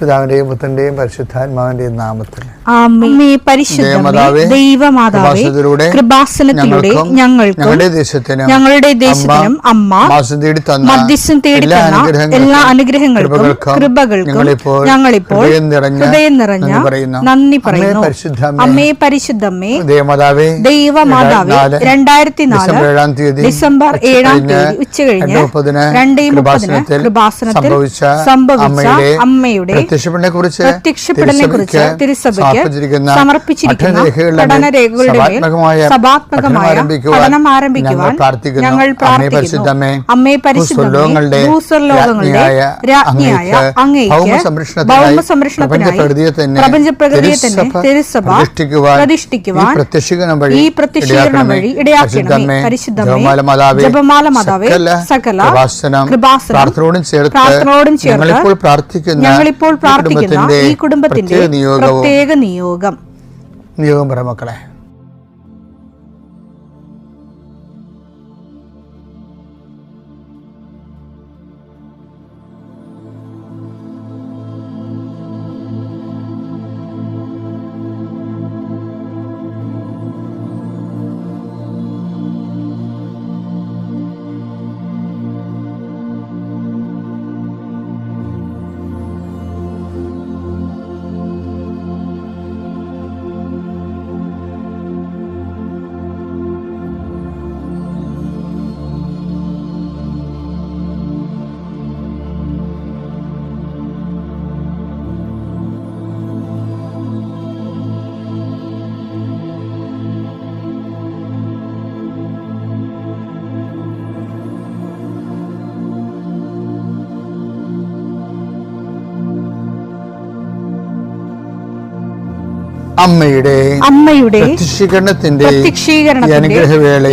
പിതാവിന്റെയും പുത്രന്റെയും പരിശുദ്ധാത്മാവിന്റെയും നാമത്തിൽ ദൈവമാതാവേ, കൃപാസനത്തിലൂടെ ഞങ്ങൾക്കും ഞങ്ങളുടെ ദേശത്തിനും അമ്മ മധ്യസ്ഥം തേടിത്തന്ന എല്ലാ അനുഗ്രഹങ്ങൾക്കും കൃപകൾക്കും ഞങ്ങളിപ്പോൾ ഹൃദയം നിറഞ്ഞ നന്ദി പറയുന്നു. അമ്മേ പരിശുദ്ധമ്മേ, ദൈവമാതാവേ, 2004 ഡിസംബർ 7 ഉച്ചകഴിഞ്ഞ് 2:30 കൃപാസനത്തിൽ സംഭവിച്ച അമ്മയുടെ പ്രത്യക്ഷപ്പെടലിനെ കുറിച്ച് തിരുസഭയ്ക്ക് സമർപ്പിച്ചിരിക്കുന്ന പഠനരേഖകളുടെ മേൽ സഭാത്മകമായ പഠനം ആരംഭിക്കുവാൻ ഞങ്ങൾ പ്രാർത്ഥിക്കുന്നു. അമ്മേ പരിശുദ്ധമേ, ഭൂസ്വർലോകങ്ങളുടെ രാജ്ഞിയായ അങ്ങേയ്ക്ക് ഭൗമസംരക്ഷണത്തിനായി പ്രപഞ്ചപ്രകൃതിയെ തന്നെ തിരുസഭ പ്രതിഷ്ഠിക്കുവാൻ ഈ പ്രത്യക്ഷീകരണം വഴി ഇടയാക്കണമേ. പരിശുദ്ധമേ, ജപമാല മാതാവേ, സകല കൃപാസനം പ്രാർത്ഥനയോടും ചേർത്ത് ഞങ്ങളിപ്പോൾ പ്രാർത്ഥിക്കുന്ന ഈ കുടുംബത്തിന്റെ പ്രത്യേക നിയോഗം പറ മക്കളെ. അമ്മയുടെ പ്രത്യക്ഷീകരണത്തിന്റെ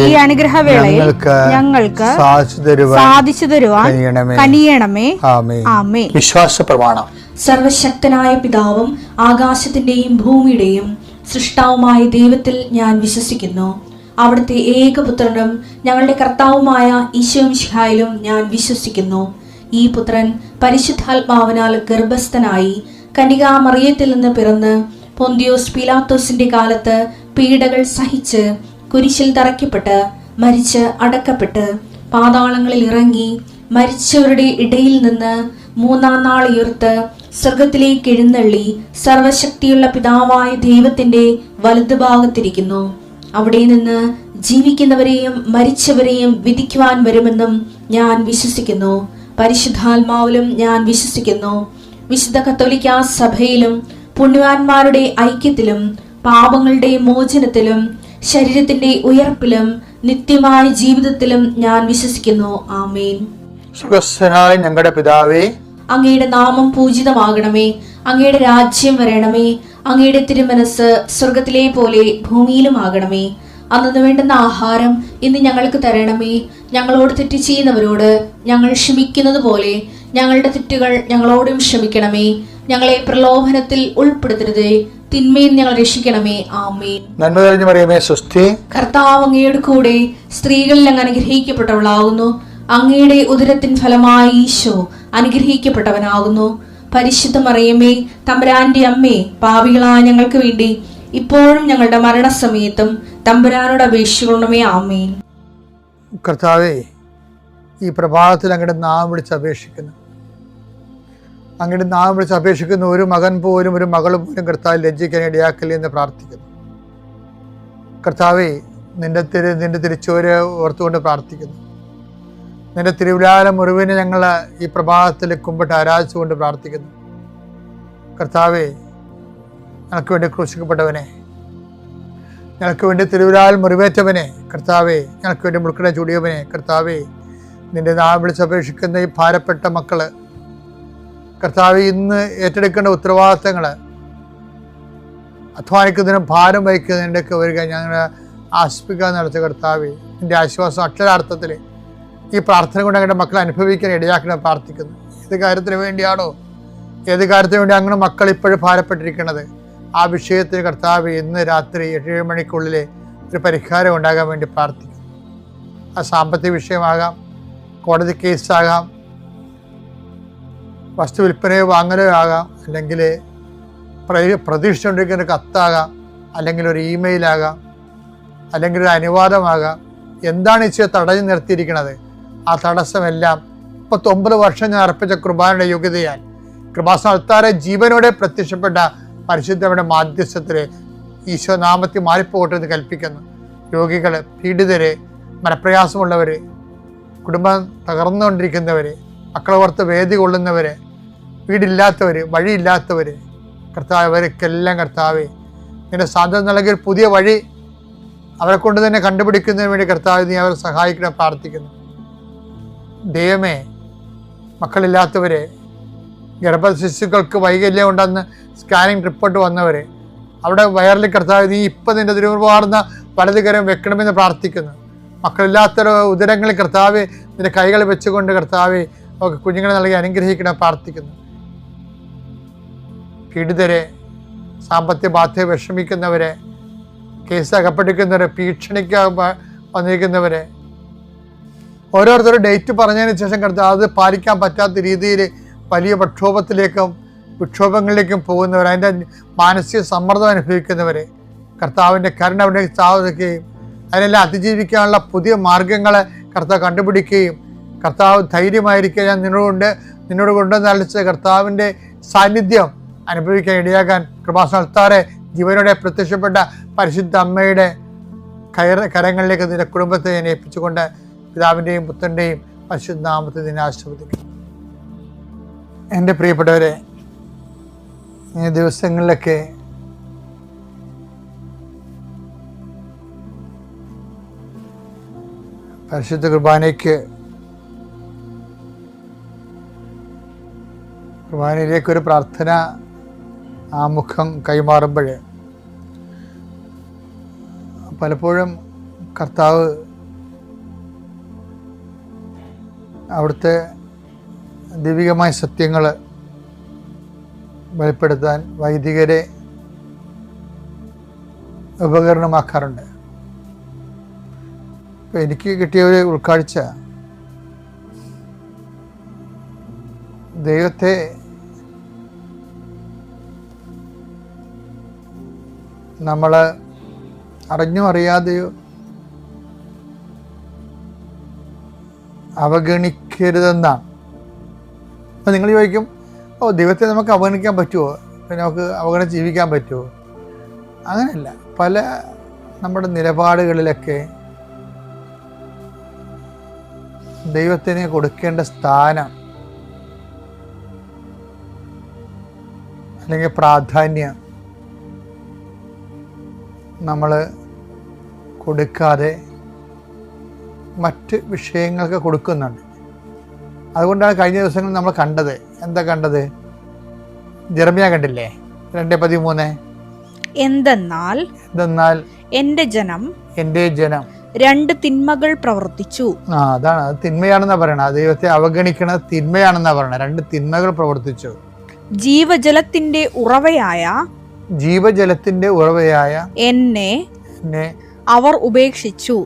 ഈ അനുഗ്രഹവേളയിൽ ഞങ്ങൾക്ക് സാധിച്ചു തരുവാൻ കനിയണമേ. ആമേൻ. വിശ്വാസ പ്രമാണം. സർവശക്തനായ പിതാവും ആകാശത്തിന്റെയും ഭൂമിയുടെയും സൃഷ്ടാവുമായ ദൈവത്തിൽ ഞാൻ വിശ്വസിക്കുന്നു. അവിടുത്തെ ഏകപുത്രനും ഞങ്ങളുടെ കർത്താവുമായ ഈശോ മിശിഹായിലും ഞാൻ വിശ്വസിക്കുന്നു. ഈ പുത്രൻ പരിശുദ്ധാത്മാവിനാൽ ഗർഭസ്ഥനായി കന്യകാമറിയത്തിൽ നിന്ന് പിറന്ന് പൊന്തിയോസ് പീലാത്തോസിന്റെ കാലത്ത് പീഡകൾ സഹിച്ച് കുരിശിൽ തറയ്ക്കപ്പെട്ട് മരിച്ച് അടക്കപ്പെട്ട് പാതാളങ്ങളിൽ ഇറങ്ങി മരിച്ചവരുടെ ഇടയിൽ നിന്ന് 3-ാം നാൾ ഉയർത്ത് സ്വർഗത്തിലേക്ക് എഴുന്നള്ളി സർവശക്തിയുള്ള പിതാവായ ദൈവത്തിന്റെ വലതുഭാഗത്തിരിക്കുന്നു. അവിടെ നിന്ന് ജീവിക്കുന്നവരെയും മരിച്ചവരെയും വിധിക്കുവാൻ വരുമെന്നും ഞാൻ വിശ്വസിക്കുന്നു. പരിശുദ്ധാത്മാവിലും ഞാൻ വിശ്വസിക്കുന്നു. വിശുദ്ധ കത്തോലിക്കാ സഭയിലും പുണ്യവാന്മാരുടെ ഐക്യത്തിലും പാപങ്ങളുടെ മോചനത്തിലും ശരീരത്തിന്റെ ഉയർപ്പിലും നിത്യമായ ജീവിതത്തിലും ഞാൻ വിശ്വസിക്കുന്നു. ആമേൻ. സുഖസ്ഥനായ ഞങ്ങളുടെ പിതാവേ, അങ്ങയുടെ നാമം പൂജിതമാകണമേ. അങ്ങയുടെ രാജ്യം വരണമേ. അങ്ങയുടെ തിരുമനസ് സ്വർഗത്തിലെ പോലെ ഭൂമിയിലും ആകണമേ. അന്നു വേണ്ടുന്ന ആഹാരം ഇന്ന് ഞങ്ങൾക്ക് തരണമേ. ഞങ്ങളോട് തെറ്റ് ചെയ്യുന്നവരോട് ഞങ്ങൾ ക്ഷമിക്കുന്നത് പോലെ ഞങ്ങളുടെ തെറ്റുകൾ ഞങ്ങളോടും ക്ഷമിക്കണമേ. ഞങ്ങളെ പ്രലോഭനത്തിൽ ഉൾപ്പെടുത്തരുതേ, തിന്മയിൽ ഞങ്ങൾ രക്ഷിക്കണമേ. ആമേൻ. നന്മ നിറഞ്ഞ മറിയമേ, സ്വസ്തി. കർത്താവ് അങ്ങയുടെ കൂടെ സ്ത്രീകളിൽ അങ്ങ് അനുഗ്രഹിക്കപ്പെട്ടവളാകുന്നു. അങ്ങയുടെ ഉദരത്തിൻ ഫലമായി ഈശോ അനുഗ്രഹിക്കപ്പെട്ടവനാകുന്നു. പരിശുദ്ധ മറിയമേ, തമ്പുരാന്റെ അമ്മേ, പാപികളായ ഞങ്ങൾക്ക് വേണ്ടി ഇപ്പോഴും ഞങ്ങളുടെ മരണസമയത്തും തമ്പുരാനോട് അപേക്ഷിക്കണമേ. ആമേൻ. കർത്താവേ, ഈ പ്രഭാതത്തിൽ അങ്ങയുടെ നാമം വിളിച്ച് അപേക്ഷിക്കുന്നു. അങ്ങയുടെ നാമം വിളിച്ച് അപേക്ഷിക്കുന്ന ഒരു മകൻ പോലും ഒരു മകൾ പോലും കർത്താവ് ലജ്ജിക്കാൻ ഇടയാക്കല്ലേ എന്ന് പ്രാർത്ഥിക്കുന്നു. കർത്താവേ, നിന്റെ തിരിച്ചുവരെ ഓർത്തുകൊണ്ട് പ്രാർത്ഥിക്കുന്നു. നിന്റെ തിരുവിലാല മുറിവിനെ ഞങ്ങൾ ഈ പ്രഭാതത്തിൽ കുമ്പിട്ട് ആരാധിച്ചുകൊണ്ട് പ്രാർത്ഥിക്കുന്നു. കർത്താവേ, ഞങ്ങൾക്ക് വേണ്ടി ക്രൂശിക്കപ്പെട്ടവനെ, ഞങ്ങൾക്ക് വേണ്ടി തിരുവിലാൽ മുറിവേറ്റവനെ, കർത്താവേ, ഞങ്ങൾക്ക് വേണ്ടി മുൾക്കട ചൂടിയവനെ, കർത്താവേ, നിന്റെ നാമം വിളിച്ചപേക്ഷിക്കുന്ന ഈ ഭാരപ്പെട്ട മക്കള്, കർത്താവേ, ഇന്ന് ഏറ്റെടുക്കേണ്ട ഉത്തരവാദിത്തങ്ങൾ, അധ്വാനിക്കുന്നതിനും ഭാരം വഹിക്കുന്നതിൻ്റെയൊക്കെ വരിക ഞങ്ങൾ ആശ്വസിപ്പിക്കാൻ നടത്തിയ കർത്താവേ, നിന്റെ ആശ്വാസം അക്ഷരാർത്ഥത്തിൽ ഈ പ്രാർത്ഥന കൊണ്ട് ഞങ്ങളുടെ മക്കളെ അനുഭവിക്കാൻ ഇടയാക്കണം പ്രാർത്ഥിക്കുന്നു. ഏത് കാര്യത്തിന് വേണ്ടിയാണോ, ഏത് കാര്യത്തിന് വേണ്ടി അങ്ങനെ മക്കൾ ഇപ്പോഴും ഭാരപ്പെട്ടിരിക്കുന്നത്, ആ വിഷയത്തിന് കർത്താവ് ഇന്ന് രാത്രി 7 മണിക്കുള്ളിൽ ഒരു പരിഹാരം ഉണ്ടാകാൻ വേണ്ടി പ്രാർത്ഥിക്കുന്നു. ആ സാമ്പത്തിക വിഷയമാകാം, കോടതി കേസാകാം, വസ്തു വിൽപ്പനയോ വാങ്ങലോ ആകാം, അല്ലെങ്കിൽ പ്രതീക്ഷിച്ചുകൊണ്ടിരിക്കുന്ന കത്താകാം, അല്ലെങ്കിൽ ഒരു ഇമെയിലാകാം, അല്ലെങ്കിൽ ഒരു അനുവാദമാകാം. എന്താണ് ഈശോ തടഞ്ഞു നിർത്തിയിരിക്കുന്നത്? ആ തടസ്സമെല്ലാം 39 വർഷം ഞാൻ അർപ്പിച്ച കൃപാനയുടെ യോഗ്യതയാൽ കൃപാസ്ഥാനത്താരെ ജീവനോടെ പ്രത്യക്ഷപ്പെട്ട പരിശുദ്ധയുടെ മാധ്യസ്ഥത്തില് ഈശോ നാമത്തിൽ മാറിപ്പോകട്ടെ എന്ന് കൽപ്പിക്കുന്നു. രോഗികള്, പീഡിതര്, മനപ്രയാസമുള്ളവര്, കുടുംബം തകർന്നുകൊണ്ടിരിക്കുന്നവര്, മക്കളെ ഓർത്ത് വേദി കൊള്ളുന്നവര്, വീടില്ലാത്തവര്, വഴിയില്ലാത്തവര്, കർത്താവ് അവർക്കെല്ലാം കർത്താവേ നിന്റെ സാധ്യത നൽകിയ ഒരു പുതിയ വഴി അവരെ കൊണ്ട് തന്നെ കണ്ടുപിടിക്കുന്നതിന് വേണ്ടി കർത്താവ് നീ അവരെ സഹായിക്കണം പ്രാർത്ഥിക്കുന്നു. ദൈവമേ, മക്കളില്ലാത്തവരെ, ഗർഭശിശുക്കൾക്ക് വൈകല്യം ഉണ്ടെന്ന് സ്കാനിങ് റിപ്പോർട്ട് വന്നവരെ, അവിടെ വയറിൽ കർത്താവ് നീ ഇപ്പം നിന്റെ തിരുവാർന്ന വലതുകരം വെക്കണമെന്ന് പ്രാർത്ഥിക്കുന്നു. മക്കളില്ലാത്ത ഉദരങ്ങളിൽ കർത്താവ് നിന്റെ കൈകൾ വെച്ചുകൊണ്ട് കർത്താവ് അവർക്ക് കുഞ്ഞുങ്ങളെ നൽകി അനുഗ്രഹിക്കണം പ്രാർത്ഥിക്കുന്നു. പീഡിതരെ, സാമ്പത്തിക ബാധ്യത വിഷമിക്കുന്നവരെ, കേസ് അകപ്പെട്ടിരിക്കുന്നവരെ, ഭീഷണിക്ക് വന്നിരിക്കുന്നവരെ, ഓരോരുത്തരും ഡേറ്റ് പറഞ്ഞതിന് ശേഷം കർത്താവ് അത് പാലിക്കാൻ പറ്റാത്ത രീതിയിൽ വലിയ വിക്ഷോഭങ്ങളിലേക്കും പോകുന്നവർ, അതിൻ്റെ മാനസിക സമ്മർദ്ദം അനുഭവിക്കുന്നവരെ കർത്താവിൻ്റെ കരുണ അവിടെ സ്ഥാപിക്കുകയും അതിനെല്ലാം അതിജീവിക്കാനുള്ള പുതിയ മാർഗങ്ങളെ കർത്താവ് കണ്ടുപിടിക്കുകയും കർത്താവ് ധൈര്യമായിരിക്കുക ഞാൻ നിന്നോട് കൊണ്ടുവന്നളിച്ച കർത്താവിൻ്റെ സാന്നിധ്യം അനുഭവിക്കാൻ ഇടയാകാൻ കൃപാസ്ഥാനത്താരെ ജീവനോടെ പ്രത്യക്ഷപ്പെട്ട പരിശുദ്ധ അമ്മയുടെ കരങ്ങളിലേക്ക് നിന്റെ കുടുംബത്തെ ഞാൻ ഏൽപ്പിച്ചുകൊണ്ട് പിതാവിൻ്റെയും പുത്രൻ്റെയും പരിശുദ്ധ നാമത്തിൽ നിന്നെ ആശീർവദിക്കുന്നു. എൻ്റെ പ്രിയപ്പെട്ടവരെ, ഈ ദിവസങ്ങളിലൊക്കെ പരിശുദ്ധ കുർബാനയിലേക്കൊരു പ്രാർത്ഥന ആമുഖം കൈമാറുമ്പോൾ പലപ്പോഴും കർത്താവ് അവിടുത്തെ ദൈവികമായ സത്യങ്ങൾ വെളിപ്പെടുത്താൻ വൈദികരെ ഉപകരണമാക്കാറുണ്ട്. ഇപ്പം എനിക്ക് കിട്ടിയ ഒരു ഉൾക്കാഴ്ച, ദൈവത്തെ നമ്മൾ അറിഞ്ഞോ അറിയാതെയോ അവഗണിക്കരുതെന്നാണ്. അപ്പം നിങ്ങൾ ചോദിക്കും, ദൈവത്തെ നമുക്ക് അവഗണിക്കാൻ പറ്റുമോ? പിന്നെ നമുക്ക് അവഗണിച്ച് ജീവിക്കാൻ പറ്റുമോ? അങ്ങനെയല്ല. പല നമ്മുടെ നിലപാടുകളിലൊക്കെ ദൈവത്തിന് കൊടുക്കേണ്ട സ്ഥാനം അല്ലെങ്കിൽ പ്രാധാന്യം നമ്മൾ കൊടുക്കാതെ മറ്റ് വിഷയങ്ങൾക്ക് കൊടുക്കുന്നുണ്ട്. അതുകൊണ്ടാണ് കഴിഞ്ഞ ദിവസങ്ങളിൽ നമ്മൾ കണ്ടത്. എന്താ കണ്ടത്? ജെറമ്യാ കണ്ടില്ലേ? 2:13 എന്തെന്നാൽ എന്റെ ജനം 2 തിന്മകൾ പ്രവർത്തിച്ചു. അതാണ്, അത് തിന്മയാണെന്നാ പറയണത്. ദൈവത്തെ അവഗണിക്കണത് തിന്മയാണെന്നാ പറയണത്. 2 തിന്മകൾ പ്രവർത്തിച്ചു. ജീവജലത്തിന്റെ ഉറവയായ എന്നെ അവർ ഉപേക്ഷിച്ചു.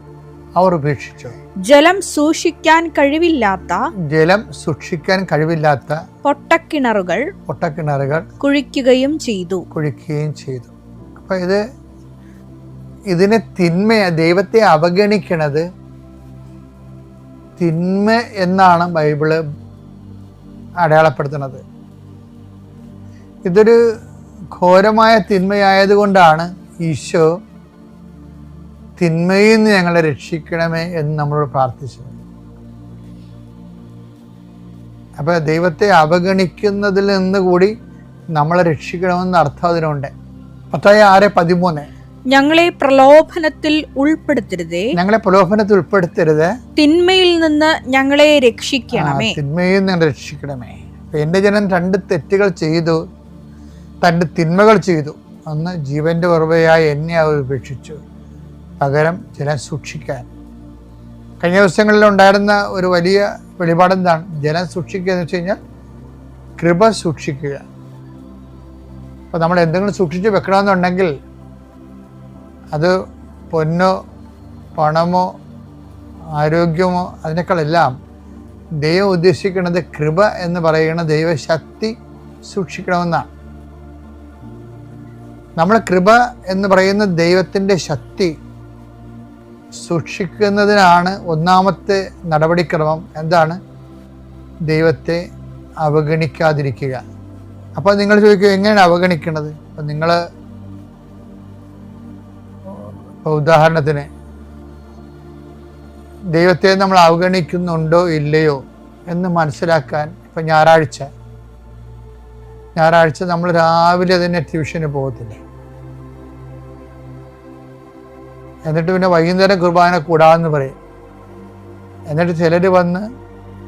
ജലം സൂക്ഷിക്കാൻ കഴിവില്ലാത്ത പൊട്ടക്കിണറുകൾ കുഴിക്കുകയും ചെയ്തു. അപ്പൊ ഇതിനെ ദൈവത്തെ അവഗണിക്കണത് തിന്മ എന്നാണ് ബൈബിള് അടയാളപ്പെടുത്തുന്നത്. ഇതൊരു ഘോരമായ തിന്മയായതുകൊണ്ടാണ് ഈശോ തിന്മയിൽ നിന്ന് ഞങ്ങളെ രക്ഷിക്കണമേ എന്ന് നമ്മളോട് പ്രാർത്ഥിച്ചത്. അപ്പോൾ ദൈവത്തെ അവഗണിക്കുന്നതിൽ നിന്ന് കൂടി നമ്മളെ രക്ഷിക്കണമെന്ന് അർത്ഥം അതിനുണ്ട്. മത്തായി 6:13 ഞങ്ങളെ പ്രലോഭനത്തിൽ ഉൾപ്പെടുത്തരുതേ, തിന്മയിൽ നിന്ന് ഞങ്ങളെ രക്ഷിക്കണമേ. എൻ്റെ ജനം 2 തെറ്റുകൾ ചെയ്തു, 2 തിന്മകൾ ചെയ്തു. ഒന്ന്, ജീവന്റെ ഉറവയായ എന്നെ അവർ ഉപേക്ഷിച്ചു. പകരം ജലം സൂക്ഷിക്കാൻ. കഴിഞ്ഞ ദിവസങ്ങളിൽ ഉണ്ടായിരുന്ന ഒരു വലിയ വെളിപാടെന്താണ്? ജലം സൂക്ഷിക്കുക എന്ന് വെച്ച് കഴിഞ്ഞാൽ കൃപ സൂക്ഷിക്കുക. അപ്പോൾ നമ്മൾ എന്തെങ്കിലും സൂക്ഷിച്ച് വെക്കണമെന്നുണ്ടെങ്കിൽ അത് പൊന്നോ പണമോ ആരോഗ്യമോ അതിനേക്കാളെല്ലാം ദൈവം ഉദ്ദേശിക്കുന്നത് കൃപ എന്ന് പറയുന്ന ദൈവശക്തി സൂക്ഷിക്കണമെന്നാണ്. നമ്മൾ കൃപ എന്ന് പറയുന്ന ദൈവത്തിൻ്റെ ശക്തി സൂക്ഷിക്കുന്നതിനാണ് ഒന്നാമത്തെ നടപടിക്രമം. എന്താണ്? ദൈവത്തെ അവഗണിക്കാതിരിക്കുക. അപ്പോൾ നിങ്ങൾ ചോദിക്കുക, എങ്ങനെയാണ് അവഗണിക്കുന്നത്? അപ്പം നിങ്ങൾ ഉദാഹരണത്തിന് ദൈവത്തെ നമ്മൾ അവഗണിക്കുന്നുണ്ടോ ഇല്ലയോ എന്ന് മനസ്സിലാക്കാൻ ഇപ്പം ഞായറാഴ്ച നമ്മൾ രാവിലെ തന്നെ ട്യൂഷന് പോകത്തില്ല. എന്നിട്ട് പിന്നെ വൈകുന്നേരം കുർബാന കൂടാമെന്ന് പറയും. എന്നിട്ട് ചിലർ വന്ന്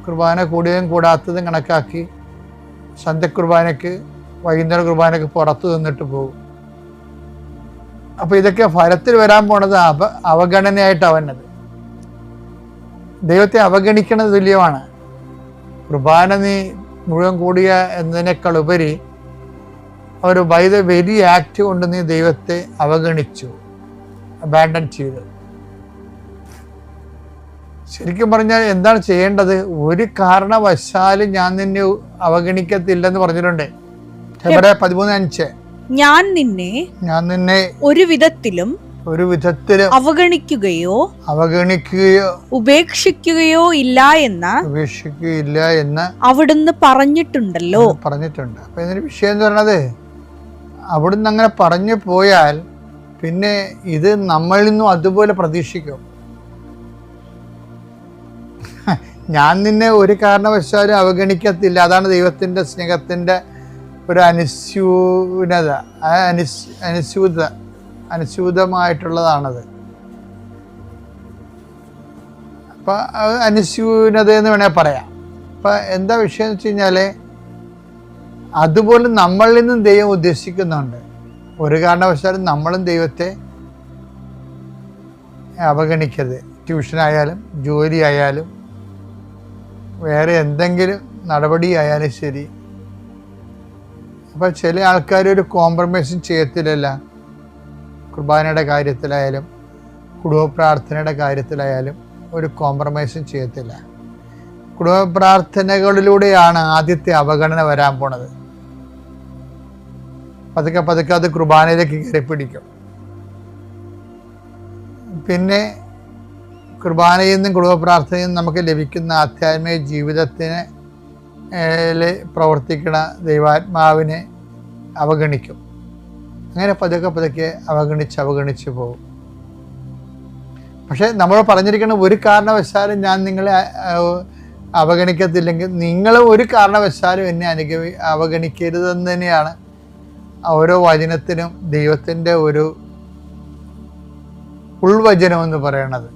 കുർബാന കൂടിയതും കൂടാത്തതും കണക്കാക്കി സന്ധ്യ കുർബാനയ്ക്ക് വൈകുന്നേര കുർബാനയ്ക്ക് പുറത്തു നിന്നിട്ട് പോകും. അപ്പോൾ ഇതൊക്കെ ഫലത്തിൽ വരാൻ പോണത് അവഗണനയായിട്ടാണ് വന്നത്. ദൈവത്തെ അവഗണിക്കുന്നത് തുല്യമാണ്. കുർബാന നീ മുഴുവൻ കൂടിയ എന്നതിനേക്കാൾ ഉപരി ഒരു ബൈ ദ വെരി ആക്ട് കൊണ്ട് നീ ദൈവത്തെ അവഗണിച്ചു, അബാൻഡൻ ചെയ്തു. ശരിക്കും പറഞ്ഞാൽ എന്താണ് ചെയ്യേണ്ടത്? ഒരു കാരണവശാലും ഞാൻ നിന്നെ അവഗണിക്കത്തില്ലെന്ന് പറഞ്ഞിട്ടുണ്ട്. 13:5 ഞാൻ നിന്നെ ഒരു വിധത്തിലും അവഗണിക്കുകയോ ഉപേക്ഷിക്കുകയോ ഇല്ല എന്ന് അവിടുന്ന് പറഞ്ഞിട്ടുണ്ടല്ലോ. അപ്പൊ ഇതിന്റെ വിഷയം എന്ന് പറയുന്നത്, അവിടുന്ന് അങ്ങനെ പറഞ്ഞു പോയാൽ പിന്നെ ഇത് നമ്മളിൽ നിന്നും അതുപോലെ പ്രതീക്ഷിക്കും. ഞാൻ നിന്നെ ഒരു കാരണവശാലും അവഗണിക്കത്തില്ല. അതാണ് ദൈവത്തിന്റെ സ്നേഹത്തിന്റെ ഒരു അനുസ്യൂതമായിട്ടുള്ളതാണത്. അപ്പം അനുസ്യൂനത എന്ന് വേണേൽ പറയാം. അപ്പം എന്താ വിഷയം എന്ന് വെച്ച് കഴിഞ്ഞാൽ, അതുപോലെ നമ്മളിൽ നിന്നും ദൈവം ഉദ്ദേശിക്കുന്നുണ്ട്. ഒരു കാരണവശാലും നമ്മളും ദൈവത്തെ അവഗണിക്കരുത്. ട്യൂഷനായാലും ജോലി ആയാലും വേറെ എന്തെങ്കിലും നടപടി ആയാലും ശരി. അപ്പം ചില ആൾക്കാർ ഒരു കോംപ്രമൈസും ചെയ്യത്തില്ലല്ല. കുർബാനയുടെ കാര്യത്തിലായാലും കുടുംബ പ്രാർത്ഥനയുടെ കാര്യത്തിലായാലും ഒരു കോംപ്രമൈസും ചെയ്യത്തില്ല. കുടുംബ പ്രാർത്ഥനകളിലൂടെയാണ് ആദ്യത്തെ അവഗണന വരാൻ പോണത്. പതുക്കെ അത് കുർബാനയിലേക്ക് കയറി പിടിക്കും. പിന്നെ കുർബാനയിൽ നിന്നും കുടുംബ പ്രാർത്ഥനയിൽ നിന്നും നമുക്ക് ലഭിക്കുന്ന ആധ്യാത്മിക ജീവിതത്തിന് പ്രവർത്തിക്കുന്ന ദൈവാത്മാവിനെ അവഗണിക്കും. അങ്ങനെ പതുക്കെ അവഗണിച്ച് പോകും. പക്ഷെ നമ്മൾ പറഞ്ഞിരിക്കുന്ന ഒരു കാരണവശാലും ഞാൻ നിങ്ങളെ അവഗണിക്കത്തില്ലെങ്കിൽ നിങ്ങൾ ഒരു കാരണവശാലും എന്നെ അവഗണിക്കരുതെന്ന് തന്നെയാണ് ഓരോ വചനത്തിനും ദൈവത്തിൻ്റെ ഒരു ഉൾവചനം എന്ന് പറയണത്.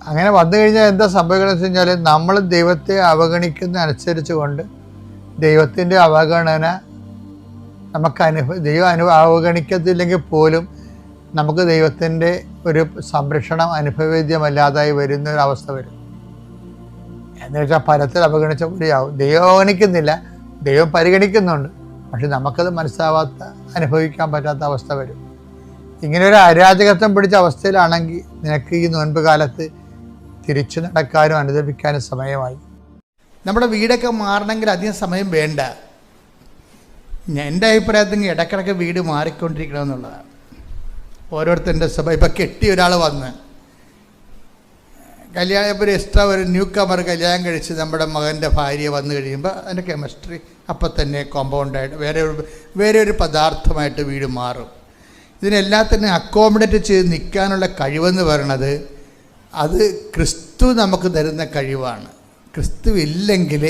അങ്ങനെ വന്നു കഴിഞ്ഞാൽ എന്താ സംഭവിക്കുന്നത് വെച്ച് കഴിഞ്ഞാൽ, നമ്മൾ ദൈവത്തെ അവഗണിക്കുന്ന അനുസരിച്ച് കൊണ്ട് ദൈവത്തിൻ്റെ അവഗണന നമുക്ക് ദൈവം അവഗണിക്കത്തില്ലെങ്കിൽ പോലും നമുക്ക് ദൈവത്തിൻ്റെ ഒരു സംരക്ഷണം അനുഭവവേദ്യമല്ലാതായി വരുന്ന ഒരു അവസ്ഥ വരും. എന്ന് വെച്ചാൽ പരത്തിൽ അവഗണിച്ച പോലെയാവും. ദൈവം അവഗണിക്കുന്നില്ല, ദൈവം പരിഗണിക്കുന്നുണ്ട്. പക്ഷെ നമുക്കത് മനസ്സിലാവാത്ത, അനുഭവിക്കാൻ പറ്റാത്ത അവസ്ഥ വരും. ഇങ്ങനെ ഒരു അരാജകത്വം പിടിച്ച അവസ്ഥയിലാണെങ്കിൽ നിനക്ക് ഈ നോൻപ് കാലത്ത് തിരിച്ചു നടക്കാനും അനുദപിക്കാനും സമയമായി. നമ്മുടെ വീടൊക്കെ മാറണമെങ്കിൽ അധികം സമയം വേണ്ട. എൻ്റെ അഭിപ്രായത്തിൽ ഇടയ്ക്കിടയ്ക്ക് വീട് മാറിക്കൊണ്ടിരിക്കണമെന്നുള്ളതാണ്. ഓരോരുത്തരുടെ സഭ. ഇപ്പം കെട്ടിയ ഒരാൾ വന്ന് കല്യാണം, ഇപ്പോൾ ഒരു എക്സ്ട്രാ ഒരു ന്യൂ കമർ കല്യാണം കഴിച്ച് നമ്മുടെ മകൻ്റെ ഭാര്യ വന്നു കഴിയുമ്പോൾ അതിൻ്റെ കെമിസ്ട്രി അപ്പം തന്നെ കോമ്പൗണ്ടായിട്ട് വേറെ ഒരു പദാർത്ഥമായിട്ട് വീട് മാറും. ഇതിനെല്ലാത്തിനും അക്കോമഡേറ്റ് ചെയ്ത് നിൽക്കാനുള്ള കഴിവെന്ന് പറയണത് അത് ക്രിസ്തു നമുക്ക് തരുന്ന കഴിവാണ്. ക്രിസ്തു ഇല്ലെങ്കിൽ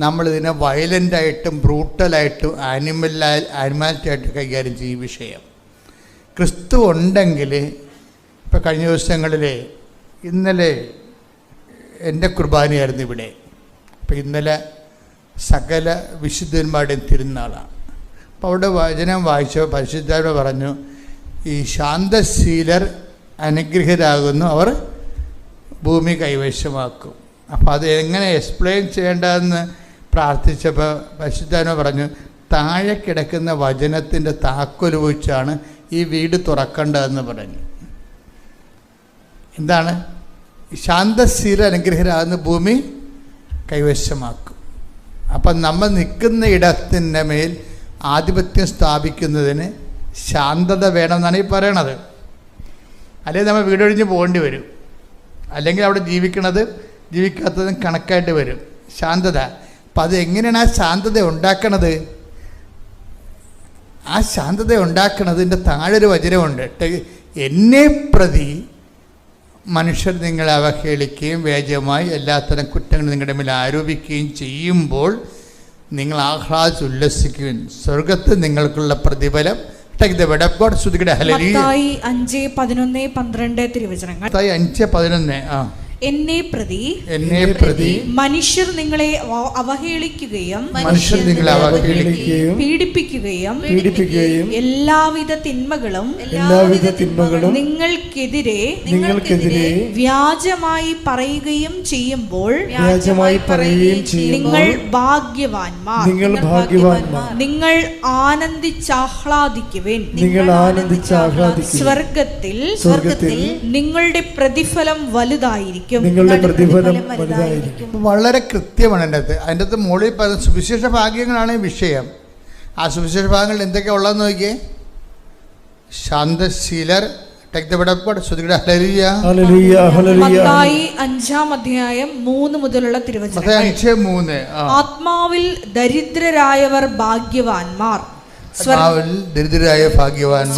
നമ്മളിതിനെ വയലൻ്റായിട്ടും ബ്രൂട്ടലായിട്ടും ആനിമാലിറ്റിയായിട്ടും കൈകാര്യം ചെയ്യും വിഷയം. ക്രിസ്തു ഉണ്ടെങ്കിൽ, ഇപ്പോൾ കഴിഞ്ഞ ദിവസങ്ങളിൽ ഇന്നലെ എൻ്റെ കുർബാനയായിരുന്നു ഇവിടെ. അപ്പോൾ ഇന്നലെ സകല വിശുദ്ധന്മാരുടെയും തിരുനാളാണ്. അപ്പോൾ അവിടെ വചനം വായിച്ചപ്പോൾ പരിശുദ്ധാത്മാവ് പറഞ്ഞു, ഈ ശാന്തശീലർ അനുഗ്രഹരാകുന്നു, അവർ ഭൂമി കൈവശമാക്കും. അപ്പോൾ അത് എങ്ങനെ എക്സ്പ്ലെയിൻ ചെയ്യേണ്ടതെന്ന് പ്രാർത്ഥിച്ചപ്പോൾ പരിശുദ്ധാത്മാവ് പറഞ്ഞു, താഴെ കിടക്കുന്ന വചനത്തിൻ്റെ താക്കോൽ വെച്ചാണ് ഈ വീട് തുറക്കേണ്ടതെന്ന് പറഞ്ഞു. എന്താണ്? ശാന്തശീല അനുഗ്രഹരാകുന്ന ഭൂമി കൈവശമാക്കും. അപ്പം നമ്മൾ നിൽക്കുന്ന ഇടത്തിൻ്റെ മേൽ ആധിപത്യം സ്ഥാപിക്കുന്നതിന് ശാന്തത വേണമെന്നാണ് ഈ പറയണത്. അല്ലെങ്കിൽ നമ്മൾ വീടൊഴിഞ്ഞ് പോകേണ്ടി വരും, അല്ലെങ്കിൽ അവിടെ ജീവിക്കാത്തതും കണക്കായിട്ട് വരും. ശാന്തത. അപ്പം അത് എങ്ങനെയാണ് ആ ശാന്തത ഉണ്ടാക്കണത്? ആ ശാന്തത ഉണ്ടാക്കണതിൻ്റെ താഴൊരു വചനമുണ്ട്. എന്നെ പ്രതി മനുഷ്യർ നിങ്ങളെ അവഹേളിക്കുകയും വ്യാജമായി എല്ലാത്തരം കുറ്റങ്ങളും നിങ്ങളുടെ മേൽ ആരോപിക്കുകയും ചെയ്യുമ്പോൾ നിങ്ങൾ ആഹ്ലാദിച്ചുല്ലസിക്കുകയും സ്വർഗത്ത് നിങ്ങൾക്കുള്ള പ്രതിഫലം. മത്തായി 5:11-12 തിരുവചനങ്ങൾ. 5:11. എന്നെ പ്രതി മനുഷ്യർ നിങ്ങളെ അവഹേളിക്കുകയും പീഡിപ്പിക്കുകയും എല്ലാവിധ തിന്മകളും നിങ്ങൾക്കെതിരെ വ്യാജമായി പറയുകയും ചെയ്യുമ്പോൾ നിങ്ങൾ ഭാഗ്യവാന്മാർ. നിങ്ങൾ ആനന്ദിച്ചാഹ്ലാദിക്കുവിൻ. സ്വർഗത്തിൽ നിങ്ങളുടെ പ്രതിഫലം വലുതായിരിക്കും. വളരെ കൃത്യമാണ് അതിൻ്റെ അകത്ത് മുകളിൽ പറയുന്ന സുവിശേഷ ഭാഗ്യങ്ങളാണ് വിഷയം. ആ സുവിശേഷ ഭാഗങ്ങളിൽ എന്തൊക്കെയാണ് ഉള്ളതെന്ന് നോക്കിയേ. ശാന്തശീലർ, മത്തായി 5:3 മുതലുള്ള തിരുവചനങ്ങൾ. ആത്മാവിൽ ദരിദ്രരായവർ ഭാഗ്യവാന്മാർ.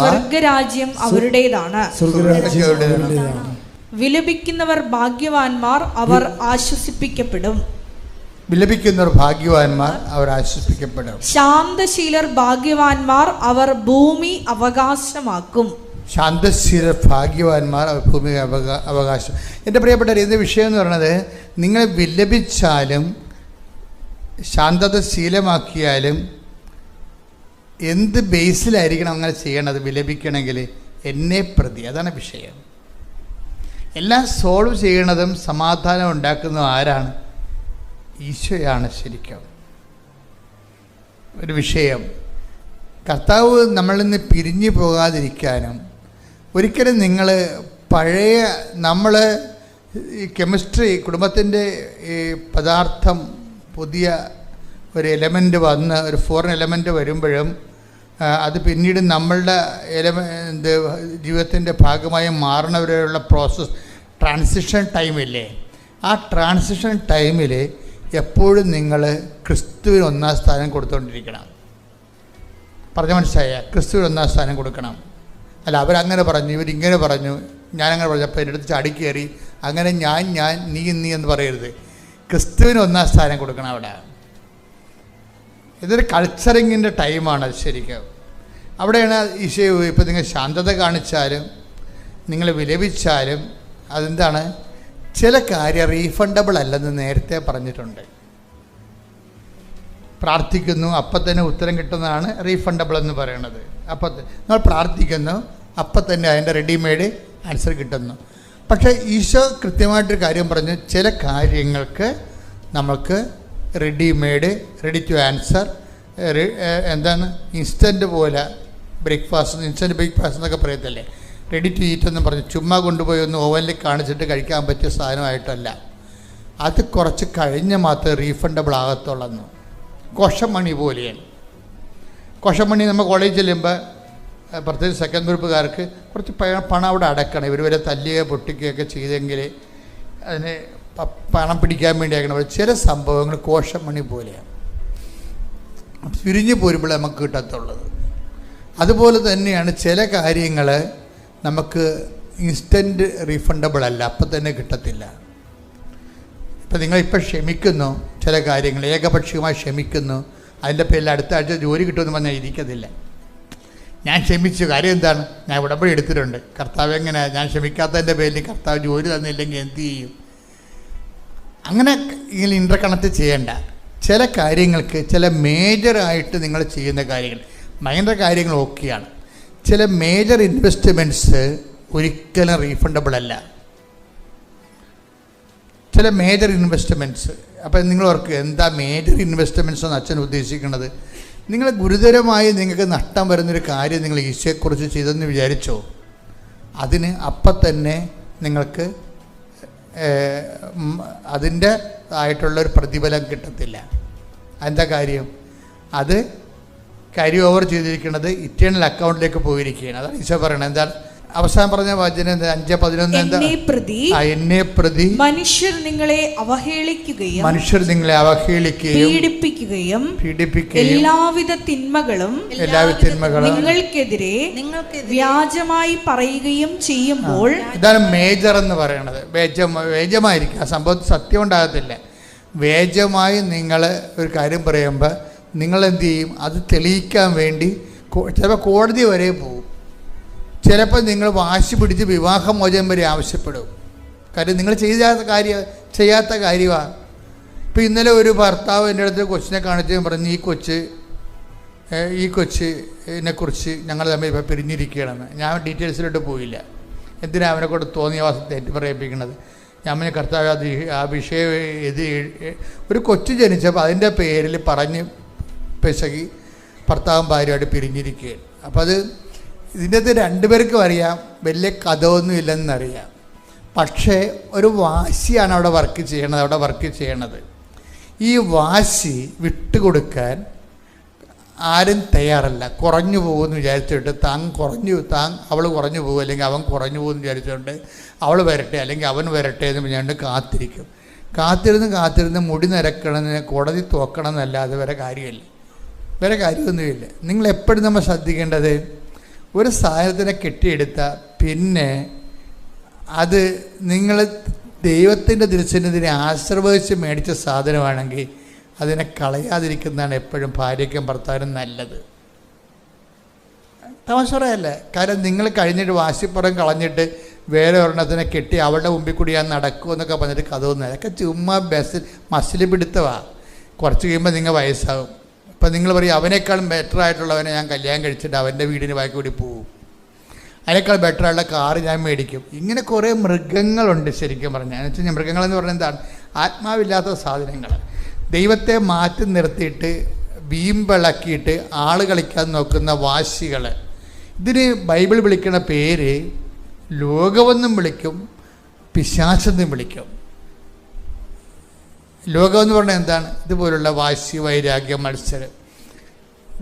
സ്വർഗരാജ്യം അവരുടേതാണ്. വിലപിക്കുന്നവർ ഭാഗ്യവാന്മാർ, അവർ ആശ്വസിപ്പിക്കപ്പെടും. ശാന്തശീലർ ഭാഗ്യവാന്മാർ, അവർ ഭൂമി അവകാശമാക്കും. ശാന്തശീലർ ഭാഗ്യവാന്മാർ, അവർ ഭൂമി അവകാശം. എൻ്റെ പ്രിയപ്പെട്ടവർ, ഇതിൻ്റെ വിഷയം എന്ന് പറയുന്നത്, നിങ്ങൾ വിലപിച്ചാലും ശാന്തത ശീലമാക്കിയാലും എന്ത് ബേസിലായിരിക്കണം അങ്ങനെ ചെയ്യണത്? വിലപിക്കണമെങ്കിൽ എന്നെ പ്രതി, അതാണ് വിഷയം. എല്ലാം സോൾവ് ചെയ്യണതും സമാധാനം ഉണ്ടാക്കുന്നതും ആരാണ്? ഈശോയാണ്. ശരിക്കും ഒരു വിഷയം, കർത്താവ് നമ്മളിൽ നിന്ന് പിരിഞ്ഞു പോകാതിരിക്കാനും, ഒരിക്കലും നിങ്ങൾ പഴയ ഈ കെമിസ്ട്രി കുടുംബത്തിൻ്റെ ഈ പദാർത്ഥം പുതിയ ഒരു എലമെൻ്റ് വന്ന് ഒരു ഫോറിൻ എലമെൻ്റ് വരുമ്പോഴും അത് പിന്നീട് നമ്മളുടെ ജീവിതത്തിൻ്റെ ഭാഗമായി മാറുന്നവരെയുള്ള പ്രോസസ്സ്, ട്രാൻസിഷൻ ടൈമില്ലേ, ആ ട്രാൻസിഷൻ ടൈമിൽ എപ്പോഴും നിങ്ങൾ ക്രിസ്തുവിന് 1-ാം സ്ഥാനം കൊടുത്തുകൊണ്ടിരിക്കണം. പറഞ്ഞ മനസ്സിലായ? ക്രിസ്തുവിന് 1-ാം സ്ഥാനം കൊടുക്കണം. അല്ല, അവരങ്ങനെ പറഞ്ഞു, ഇവരിങ്ങനെ പറഞ്ഞു, ഞാനങ്ങനെ പറഞ്ഞപ്പോൾ എൻ്റെ അടുത്ത് ചാടിക്കയറി, അങ്ങനെ ഞാൻ നീ എന്ന് പറയരുത്. ക്രിസ്തുവിന് 1-ാം സ്ഥാനം കൊടുക്കണം അവിടെ. ഇതൊരു കൾച്ചറിങ്ങിൻ്റെ ടൈമാണ് ശരിക്കും. അവിടെയാണ് ഈശോ ഇപ്പോൾ നിങ്ങൾ ശാന്തത കാണിച്ചാലും നിങ്ങൾ വിലപിച്ചാലും അതെന്താണ്? ചില കാര്യം റീഫണ്ടബിൾ അല്ലെന്ന് നേരത്തെ പറഞ്ഞിട്ടുണ്ട്. പ്രാർത്ഥിക്കുന്നു, അപ്പം തന്നെ ഉത്തരം കിട്ടുന്നതാണ് റീഫണ്ടബിൾ എന്ന് പറയുന്നത്. അപ്പം നമ്മൾ പ്രാർത്ഥിക്കുന്നു, അപ്പം തന്നെ അതിൻ്റെ റെഡിമെയ്ഡ് ആൻസർ കിട്ടുന്നു. പക്ഷേ ഈശോ കൃത്യമായിട്ടൊരു കാര്യം പറഞ്ഞു, ചില കാര്യങ്ങൾക്ക് നമ്മൾക്ക് റെഡിമെയ്ഡ്, റെഡി ടു ആൻസർ, എന്താണ് ഇൻസ്റ്റൻറ്റ് പോലെ ബ്രേക്ക്ഫാസ്റ്റ്, ഇൻസ്റ്റൻറ്റ് ബ്രേക്ക്ഫാസ്റ്റ് എന്നൊക്കെ പറയത്തില്ലേ, റെഡി ടു ഈറ്റ് എന്ന് പറഞ്ഞ് ചുമ്മാ കൊണ്ടുപോയി ഒന്ന് ഓവനിൽ കാണിച്ചിട്ട് കഴിക്കാൻ പറ്റിയ സാധനമായിട്ടല്ല. അത് കുറച്ച് കഴിഞ്ഞ് മാത്രമേ റീഫണ്ടബിൾ ആകത്തുള്ളൂ. കോശമണി പോലെയാണ്. കോശമണി നമ്മൾ കോളേജിൽ ചെല്ലുമ്പോൾ പ്രത്യേകിച്ച് സെക്കൻഡ് ഗ്രൂപ്പുകാർക്ക് കുറച്ച് പണം അവിടെ അടക്കണം. ഇവർ വരെ തല്ലുകയോ പൊട്ടിക്കുകയൊക്കെ ചെയ്തെങ്കിൽ അതിന് പണം പിടിക്കാൻ വേണ്ടി ആക്കണം. ചില സംഭവങ്ങൾ കോശമണി പോലെയാണ്, പിരിഞ്ഞു പോരുമ്പോൾ നമുക്ക് കിട്ടത്തുള്ളത്. അതുപോലെ തന്നെയാണ് ചില കാര്യങ്ങൾ നമുക്ക് ഇൻസ്റ്റൻറ്റ് റീഫണ്ടബിൾ അല്ല, അപ്പം തന്നെ കിട്ടത്തില്ല. ഇപ്പം നിങ്ങളിപ്പോൾ ക്ഷമിക്കുന്നു, ചില കാര്യങ്ങൾ ഏകപക്ഷീയമായി ക്ഷമിക്കുന്നു, അതിൻ്റെ പേരിൽ അടുത്ത ആഴ്ച ജോലി കിട്ടുമെന്ന് പറഞ്ഞാൽ ഇരിക്കത്തില്ല. ഞാൻ ക്ഷമിച്ചു, കാര്യം എന്താണ്? ഞാൻ ഉടമ്പടി എടുത്തിട്ടുണ്ട്. കർത്താവ് എങ്ങനെയാണ്? ഞാൻ ക്ഷമിക്കാത്തതിൻ്റെ പേരിൽ കർത്താവ് ജോലി തന്നില്ലെങ്കിൽ എന്ത് ചെയ്യും? അങ്ങനെ ഇങ്ങനെ ഇൻ്റർ കണക്ട് ചെയ്യേണ്ട. ചില കാര്യങ്ങൾക്ക്, ചില മേജറായിട്ട് നിങ്ങൾ ചെയ്യുന്ന കാര്യങ്ങൾ, മൈനർ കാര്യങ്ങൾ ഓക്കെയാണ്. ചില മേജർ ഇൻവെസ്റ്റ്മെൻറ്റ്സ് ഒരിക്കലും റീഫണ്ടബിൾ അല്ല. ചില മേജർ ഇൻവെസ്റ്റ്മെൻറ്റ്സ്, അപ്പം നിങ്ങൾ ഓർക്കുക എന്താ മേജർ ഇൻവെസ്റ്റ്മെൻറ്റ്സ് എന്ന് അച്ഛൻ ഉദ്ദേശിക്കുന്നത്? നിങ്ങൾ ഗുരുതരമായി നിങ്ങൾക്ക് നഷ്ടം വരുന്നൊരു കാര്യം നിങ്ങൾ ഈശോയെക്കുറിച്ച് ചെയ്തെന്ന് വിചാരിച്ചോ, അതിന് അപ്പം തന്നെ നിങ്ങൾക്ക് അതിൻ്റെ ആയിട്ടുള്ളൊരു പ്രതിഫലം കിട്ടത്തില്ല. എന്താ കാര്യം? അത് ക്യാരി ഓവർ ചെയ്തിരിക്കുന്നത് ഇറ്റേണൽ അക്കൗണ്ടിലേക്ക് പോയിരിക്കുകയാണ്. അതാണ് ഈശോ പറയണത്. എന്താണ് അവസാനം പറഞ്ഞ വചനം? 5:11 എന്താ? എന്നെ പ്രതി മനുഷ്യർ നിങ്ങളെ അവഹേളിക്കുകയും പീഡിപ്പിക്കുകയും എല്ലാവിധ തിന്മകളും നിങ്ങൾക്കെതിരെ വ്യാജമായി പറയുകയും ചെയ്യുമ്പോൾ. ഇതാണ് മേജർ എന്ന് പറയുന്നത്. വേജമായിരിക്കും ആ സംഭവം, സത്യം ഉണ്ടാകത്തില്ല. വേജമായി നിങ്ങൾ ഒരു കാര്യം പറയുമ്പോൾ നിങ്ങൾ എന്ത് ചെയ്യും? അത് തെളിയിക്കാൻ വേണ്ടി ചിലപ്പോൾ കോടതി വരെ പോകും. ചിലപ്പോൾ നിങ്ങൾ വാശി പിടിച്ച് വിവാഹമോചനം വരെ ആവശ്യപ്പെടും. കാര്യം നിങ്ങൾ ചെയ്യാത്ത കാര്യമാണ്. ഇപ്പോൾ ഇന്നലെ ഒരു ഭർത്താവ് എൻ്റെ അടുത്ത് കൊച്ചിനെ കാണിച്ച് പറഞ്ഞ് ഈ കൊച്ചിനെ കുറിച്ച് ഞങ്ങൾ തമ്മിൽ ഇപ്പോൾ പിരിഞ്ഞിരിക്കുകയാണെന്ന്. ഞാൻ ഡീറ്റെയിൽസിലോട്ട് പോയില്ല. എന്തിനാ അവനെ കൊണ്ട് തോന്നിയ തെറ്റ് പറയിപ്പിക്കുന്നത്? ഞാൻ കർത്താവ് ആ വിഷയം ഒരു കൊച്ചു ജനിച്ചപ്പോൾ അതിൻ്റെ പേരിൽ പറഞ്ഞ് പെശകി ഭർത്താവും ഭാര്യയായിട്ട് പിരിഞ്ഞിരിക്കുകയാണ്. അപ്പോൾ അത് ഇതിൻ്റെ അകത്ത് രണ്ടുപേർക്കും അറിയാം വലിയ കഥയൊന്നും ഇല്ലെന്നറിയാം. പക്ഷേ ഒരു വാശിയാണ് അവിടെ വർക്ക് ചെയ്യണത്. ഈ വാശി വിട്ടുകൊടുക്കാൻ ആരും തയ്യാറല്ല. കുറഞ്ഞു പോകുമെന്ന് വിചാരിച്ചിട്ട് അവൾ കുറഞ്ഞു പോകും, അല്ലെങ്കിൽ അവൻ കുറഞ്ഞു പോകുമെന്ന് വിചാരിച്ചുകൊണ്ട് അവൾ വരട്ടെ അല്ലെങ്കിൽ അവൻ വരട്ടെ എന്ന് പറഞ്ഞുകൊണ്ട് കാത്തിരുന്ന് മുടി നിരക്കണമെന്ന് കോടതി തോക്കണം എന്നല്ലാതെ വേറെ കാര്യമൊന്നുമില്ല. നിങ്ങളെപ്പോഴും നമ്മൾ ശ്രദ്ധിക്കേണ്ടത്, ഒരു സാധനത്തിനെ കെട്ടിയെടുത്താൽ പിന്നെ അത് നിങ്ങൾ ദൈവത്തിൻ്റെ തിരുസന്നിധിനെ ആശീർവദിച്ച് മേടിച്ച സാധനമാണെങ്കിൽ അതിനെ കളയാതിരിക്കുന്നതാണ് എപ്പോഴും ഭാര്യയ്ക്കും ഭർത്താവിനും നല്ലത്. തമാശ പറയല്ലേ? കാരണം നിങ്ങൾ കഴിഞ്ഞിട്ട് വാശിപ്പുറം കളഞ്ഞിട്ട് വേറെ ഒരെണ്ണത്തിനെ കെട്ടി അവളുടെ മുമ്പിൽ കൂടി ഞാൻ നടക്കുമെന്നൊക്കെ പറഞ്ഞിട്ട് കഥയൊന്നും, അതൊക്കെ ചുമ്മാ മസിൽ പിടുത്തമാണ്. കുറച്ച് കഴിയുമ്പോൾ നിങ്ങൾ വയസ്സാകും. അപ്പം നിങ്ങൾ പറയും അവനേക്കാളും ബെറ്ററായിട്ടുള്ളവനെ ഞാൻ കല്യാണം കഴിച്ചിട്ട് അവൻ്റെ വീടിന് ബാക്കി കൂടി പോവും, അതിനേക്കാൾ ബെറ്ററായിട്ടുള്ള കാറ് ഞാൻ മേടിക്കും. ഇങ്ങനെ കുറേ മൃഗങ്ങളുണ്ട് ശരിക്കും പറഞ്ഞാൽ. എന്ന് വെച്ചാൽ മൃഗങ്ങളെന്ന് പറഞ്ഞാൽ എന്താണ്? ആത്മാവില്ലാത്ത സാധനങ്ങൾ. ദൈവത്തെ മാറ്റി നിർത്തിയിട്ട് വീമ്പിളക്കിയിട്ട് ആള് കളിക്കാൻ നോക്കുന്ന വാശികൾ. ഇതിന് ബൈബിൾ വിളിക്കുന്ന പേര് ലോകമെന്നും വിളിക്കും, പിശാചെന്നും വിളിക്കും. ലോകമെന്ന് പറഞ്ഞാൽ എന്താണ്? ഇതുപോലുള്ള വാശി, വൈരാഗ്യം, മത്സരം.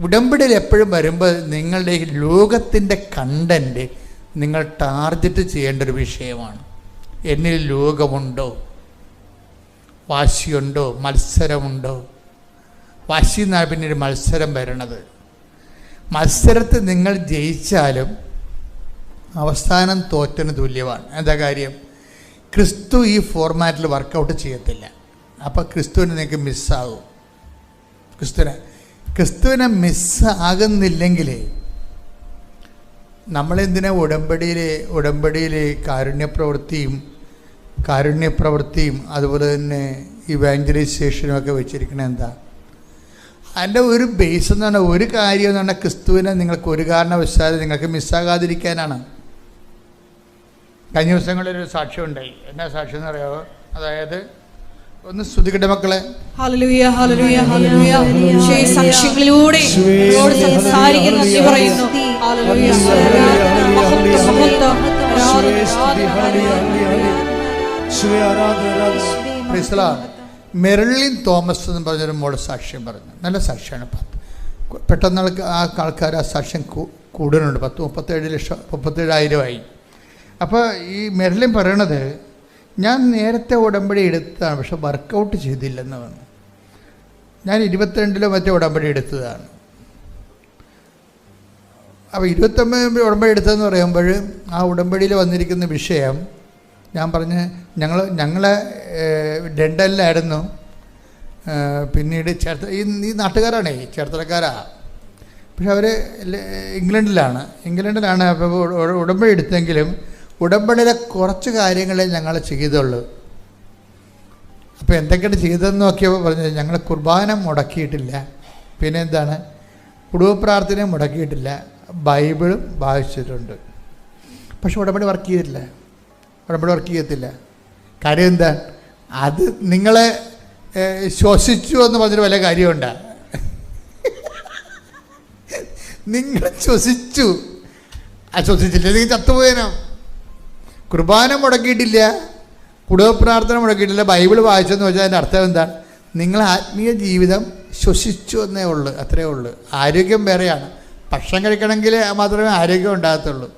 ഉടമ്പടിയിൽ എപ്പോഴും വരുമ്പോൾ നിങ്ങളുടെ ഈ ലോകത്തിൻ്റെ കണ്ടൻറ്റ് നിങ്ങൾ ടാർഗറ്റ് ചെയ്യേണ്ട ഒരു വിഷയമാണ്. എന്നിൽ ലോകമുണ്ടോ? വാശിയുണ്ടോ? മത്സരമുണ്ടോ? വാശി എന്നാണ് പിന്നെ ഒരു മത്സരം വരണത്. മത്സരത്തിൽ നിങ്ങൾ ജയിച്ചാലും അവസാനം തോറ്റന് തുല്യമാണ്. എന്താ കാര്യം? ക്രിസ്തു ഈ ഫോർമാറ്റിൽ വർക്കൗട്ട് ചെയ്യത്തില്ല. അപ്പോൾ ക്രിസ്തുവിനെ നിങ്ങൾക്ക് മിസ്സാകും. ക്രിസ്തുവിനെ മിസ്സാകുന്നില്ലെങ്കിൽ നമ്മളെന്തിനാ ഉടമ്പടിയിൽ കാരുണ്യപ്രവൃത്തിയും അതുപോലെ തന്നെ ഇവാഞ്ചലൈസേഷനും ഒക്കെ വെച്ചിരിക്കണത് എന്താ? അതിൻ്റെ ഒരു ബേസ് എന്ന് പറഞ്ഞാൽ, ഒരു കാര്യം എന്ന് പറഞ്ഞാൽ ക്രിസ്തുവിനെ നിങ്ങൾക്ക് ഒരു കാരണവശാലും നിങ്ങൾക്ക് മിസ്സാകാതിരിക്കാനാണ്. കഴിഞ്ഞ ദിവസങ്ങളിലൊരു സാക്ഷ്യം ഉണ്ടായി. എന്നാ സാക്ഷ്യം എന്ന് പറയാമോ? അതായത് ഒന്ന് സ്തുതിക്കട്ടെ മക്കളെ. Hallelujah, hallelujah, hallelujah. സാക്ഷ്യങ്ങളിലൂടെ സംസാരിക്കുന്ന നന്ദി പറയുന്നു. ഹല്ലേലൂയ, മെറിലിൻ തോമസ് എന്ന് പറഞ്ഞൊരു മോള് സാക്ഷ്യം പറഞ്ഞു. നല്ല സാക്ഷ്യമാണ്. പെട്ടെന്ന് ആൾക്കാർ ആ സാക്ഷ്യം കൂടുതലുണ്ട്. 37,000 അപ്പോൾ ഈ മെറിലിൻ പറയണത്, ഞാൻ നേരത്തെ ഉടമ്പടി എടുത്തതാണ് പക്ഷെ വർക്കൗട്ട് ചെയ്തില്ലെന്ന് പറഞ്ഞു. ഞാൻ 22 മറ്റേ ഉടമ്പടി എടുത്തതാണ്. അപ്പോൾ 29 ഉടമ്പടി എടുത്തതെന്ന് പറയുമ്പോൾ ആ ഉടമ്പടിയിൽ വന്നിരിക്കുന്ന വിഷയം ഞാൻ പറഞ്ഞ് ഞങ്ങളെ ഡെൻഡലിലായിരുന്നു. പിന്നീട് ഈ നാട്ടുകാരാണേ, ചേർത്തലക്കാരാ. പക്ഷെ അവർ ഇംഗ്ലണ്ടിലാണ്. അപ്പോൾ ഉടമ്പടി എടുത്തെങ്കിലും ഉടമ്പടിയിലെ കുറച്ച് കാര്യങ്ങളെ ഞങ്ങൾ ചെയ്തുള്ളൂ. അപ്പോൾ എന്തൊക്കെയാണ് ചെയ്തതെന്ന് നോക്കിയപ്പോൾ പറഞ്ഞത്, ഞങ്ങൾ കുർബാന മുടക്കിയിട്ടില്ല, പിന്നെ എന്താണ് കുടുംബ പ്രാർത്ഥനയും മുടക്കിയിട്ടില്ല, ബൈബിളും വായിച്ചിട്ടുണ്ട്. പക്ഷെ ഉടമ്പടി വർക്ക് ചെയ്യത്തില്ല. കാര്യം എന്താ? അത് നിങ്ങളെ ശ്വസിച്ചു എന്ന് പറഞ്ഞൊരു വല്ല കാര്യമുണ്ടാ? നിങ്ങൾ ശ്വസിച്ചില്ല, നിങ്ങൾ ചത്തുപോയനോ? കുർബാന മുടക്കിയിട്ടില്ല, കുടുംബ പ്രാർത്ഥന മുടക്കിയിട്ടില്ല, ബൈബിൾ വായിച്ചെന്ന് വെച്ചാൽ അതിൻ്റെ അർത്ഥം എന്താണ്? നിങ്ങൾ ആത്മീയ ജീവിതം ശ്വസിച്ചു എന്നേ ഉള്ളൂ, അത്രയേ ഉള്ളൂ. ആരോഗ്യം വേറെയാണ്. ഭക്ഷണം കഴിക്കണമെങ്കിൽ മാത്രമേ ആരോഗ്യം ഉണ്ടാകത്തുള്ളൂ.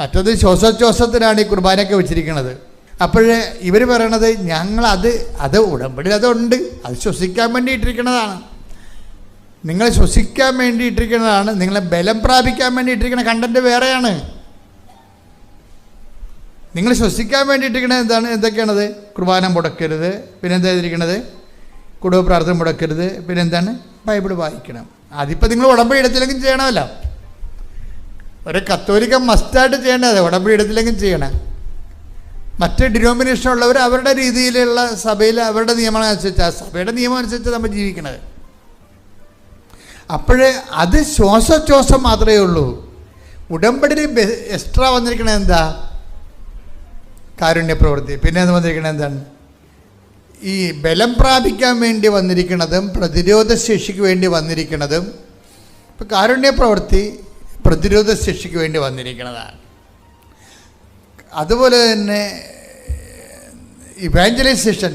മറ്റത് ശ്വാസോച്ഛ്വാസത്തിനാണ് ഈ കുർബാനയൊക്കെ വെച്ചിരിക്കുന്നത്. അപ്പോഴേ ഇവർ പറയണത് അത് ഉടമ്പടി അതുണ്ട്, അത് ശ്വസിക്കാൻ വേണ്ടി ഇട്ടിരിക്കുന്നതാണ്. നിങ്ങളെ ശ്വസിക്കാൻ വേണ്ടി ഇട്ടിരിക്കുന്നതാണ്, നിങ്ങളെ ബലം പ്രാപിക്കാൻ വേണ്ടി ഇട്ടിരിക്കുന്ന കണ്ടൻറ്റ് വേറെയാണ്. നിങ്ങൾ ശ്വസിക്കാൻ വേണ്ടി ഇട്ടിരിക്കുന്നത് എന്തൊക്കെയാണത്? കുർബാന മുടക്കരുത്, പിന്നെന്താ ചെയ്തിരിക്കണത്? കുടുംബ പ്രാർത്ഥന മുടക്കരുത്, പിന്നെന്താണ്? ബൈബിൾ വായിക്കണം. അതിപ്പോൾ നിങ്ങൾ ഉടമ്പടി എടുത്തില്ലെങ്കിൽ ചെയ്യണമല്ലോ. ഒരു കത്തോലിക്ക മസ്റ്റായിട്ട് ചെയ്യേണ്ടത് ഉടമ്പടി എടുത്തില്ലെങ്കിൽ ചെയ്യണം. മറ്റ് ഡിനോമിനേഷൻ ഉള്ളവർ അവരുടെ രീതിയിലുള്ള സഭയിൽ അവരുടെ നിയമം അനുസരിച്ച്, ആ സഭയുടെ നിയമം അനുസരിച്ച് നമ്മൾ ജീവിക്കണത്. അപ്പോഴേ അത് ശ്വാസോച്ഛ്വാസം മാത്രമേ ഉള്ളൂ. ഉടമ്പടിയിൽ എക്സ്ട്രാ വന്നിരിക്കണത് എന്താ? കാരുണ്യ പ്രവൃത്തി. പിന്നെ അത് വന്നിരിക്കണത് എന്താണ്? ഈ ബലം പ്രാപിക്കാൻ വേണ്ടി വന്നിരിക്കുന്നതും പ്രതിരോധ ശേഷിക്ക് വേണ്ടി വന്നിരിക്കുന്നതും. ഇപ്പം കാരുണ്യ പ്രവൃത്തി പ്രതിരോധ ശേഷിക്ക് വേണ്ടി വന്നിരിക്കുന്നതാണ്. അതുപോലെ തന്നെ ഇവാഞ്ചലൈസേഷൻ,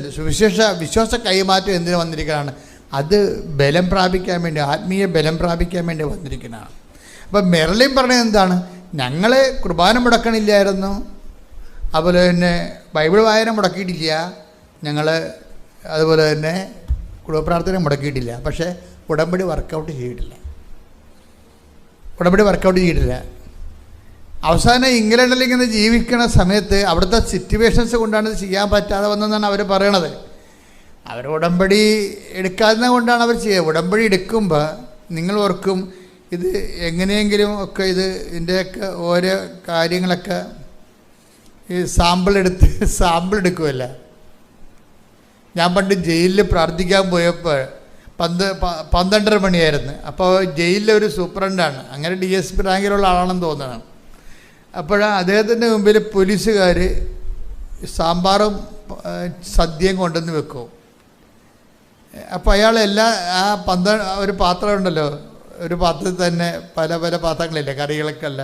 വിശ്വാസ കൈമാറ്റം എന്തിനു വന്നിരിക്കുന്നതാണ്? അത് ബലം പ്രാപിക്കാൻ വേണ്ടി, ആത്മീയ ബലം പ്രാപിക്കാൻ വേണ്ടി വന്നിരിക്കുന്നതാണ്. അപ്പം മെർലിൻ പറഞ്ഞത് എന്താണ്? ഞങ്ങൾ കുർബാന മുടക്കണില്ലായിരുന്നു, അതുപോലെ തന്നെ ബൈബിൾ വായന മുടക്കിയിട്ടില്ല, ഞങ്ങൾ അതുപോലെ തന്നെ കുടുംബപ്രാർത്ഥന മുടക്കിയിട്ടില്ല, പക്ഷേ ഉടമ്പടി വർക്കൗട്ട് ചെയ്തിട്ടില്ല. അവസാനം ഇംഗ്ലണ്ടിൽ ഇങ്ങനെ ജീവിക്കുന്ന സമയത്ത് അവിടുത്തെ സിറ്റുവേഷൻസ് കൊണ്ടാണ് ഇത് ചെയ്യാൻ പറ്റാതെ വന്നതെന്നാണ് അവർ പറയണത്. അവർ ഉടമ്പടി എടുക്കാതെ കൊണ്ടാണ് അവർ ചെയ്യുക. ഉടമ്പടി എടുക്കുമ്പോൾ നിങ്ങൾ ഓർക്കും, ഇത് എങ്ങനെയെങ്കിലും ഒക്കെ ഇതിൻ്റെയൊക്കെ ഓരോ കാര്യങ്ങളൊക്കെ ഈ സാമ്പിൾ എടുക്കുമല്ല. ഞാൻ പണ്ട് ജയിലിൽ പ്രാർത്ഥിക്കാൻ പോയപ്പോൾ 12:30 മണിയായിരുന്നു. അപ്പോൾ ജയിലിലെ ഒരു സൂപ്രണ്ടാണ്, അങ്ങനെ DSP റാങ്കിലുള്ള ആളാണെന്ന് തോന്നുന്നത്. അപ്പോഴാ അദ്ദേഹത്തിൻ്റെ മുമ്പിൽ പോലീസുകാർ സാമ്പാറും സദ്യയും കൊണ്ടുവന്ന് വെക്കും. അപ്പോൾ അയാൾ ഒരു പാത്രം ഉണ്ടല്ലോ, ഒരു പാത്രത്തിൽ തന്നെ പല പല പാത്രങ്ങളില്ലേ, കറികളൊക്കെ അല്ല,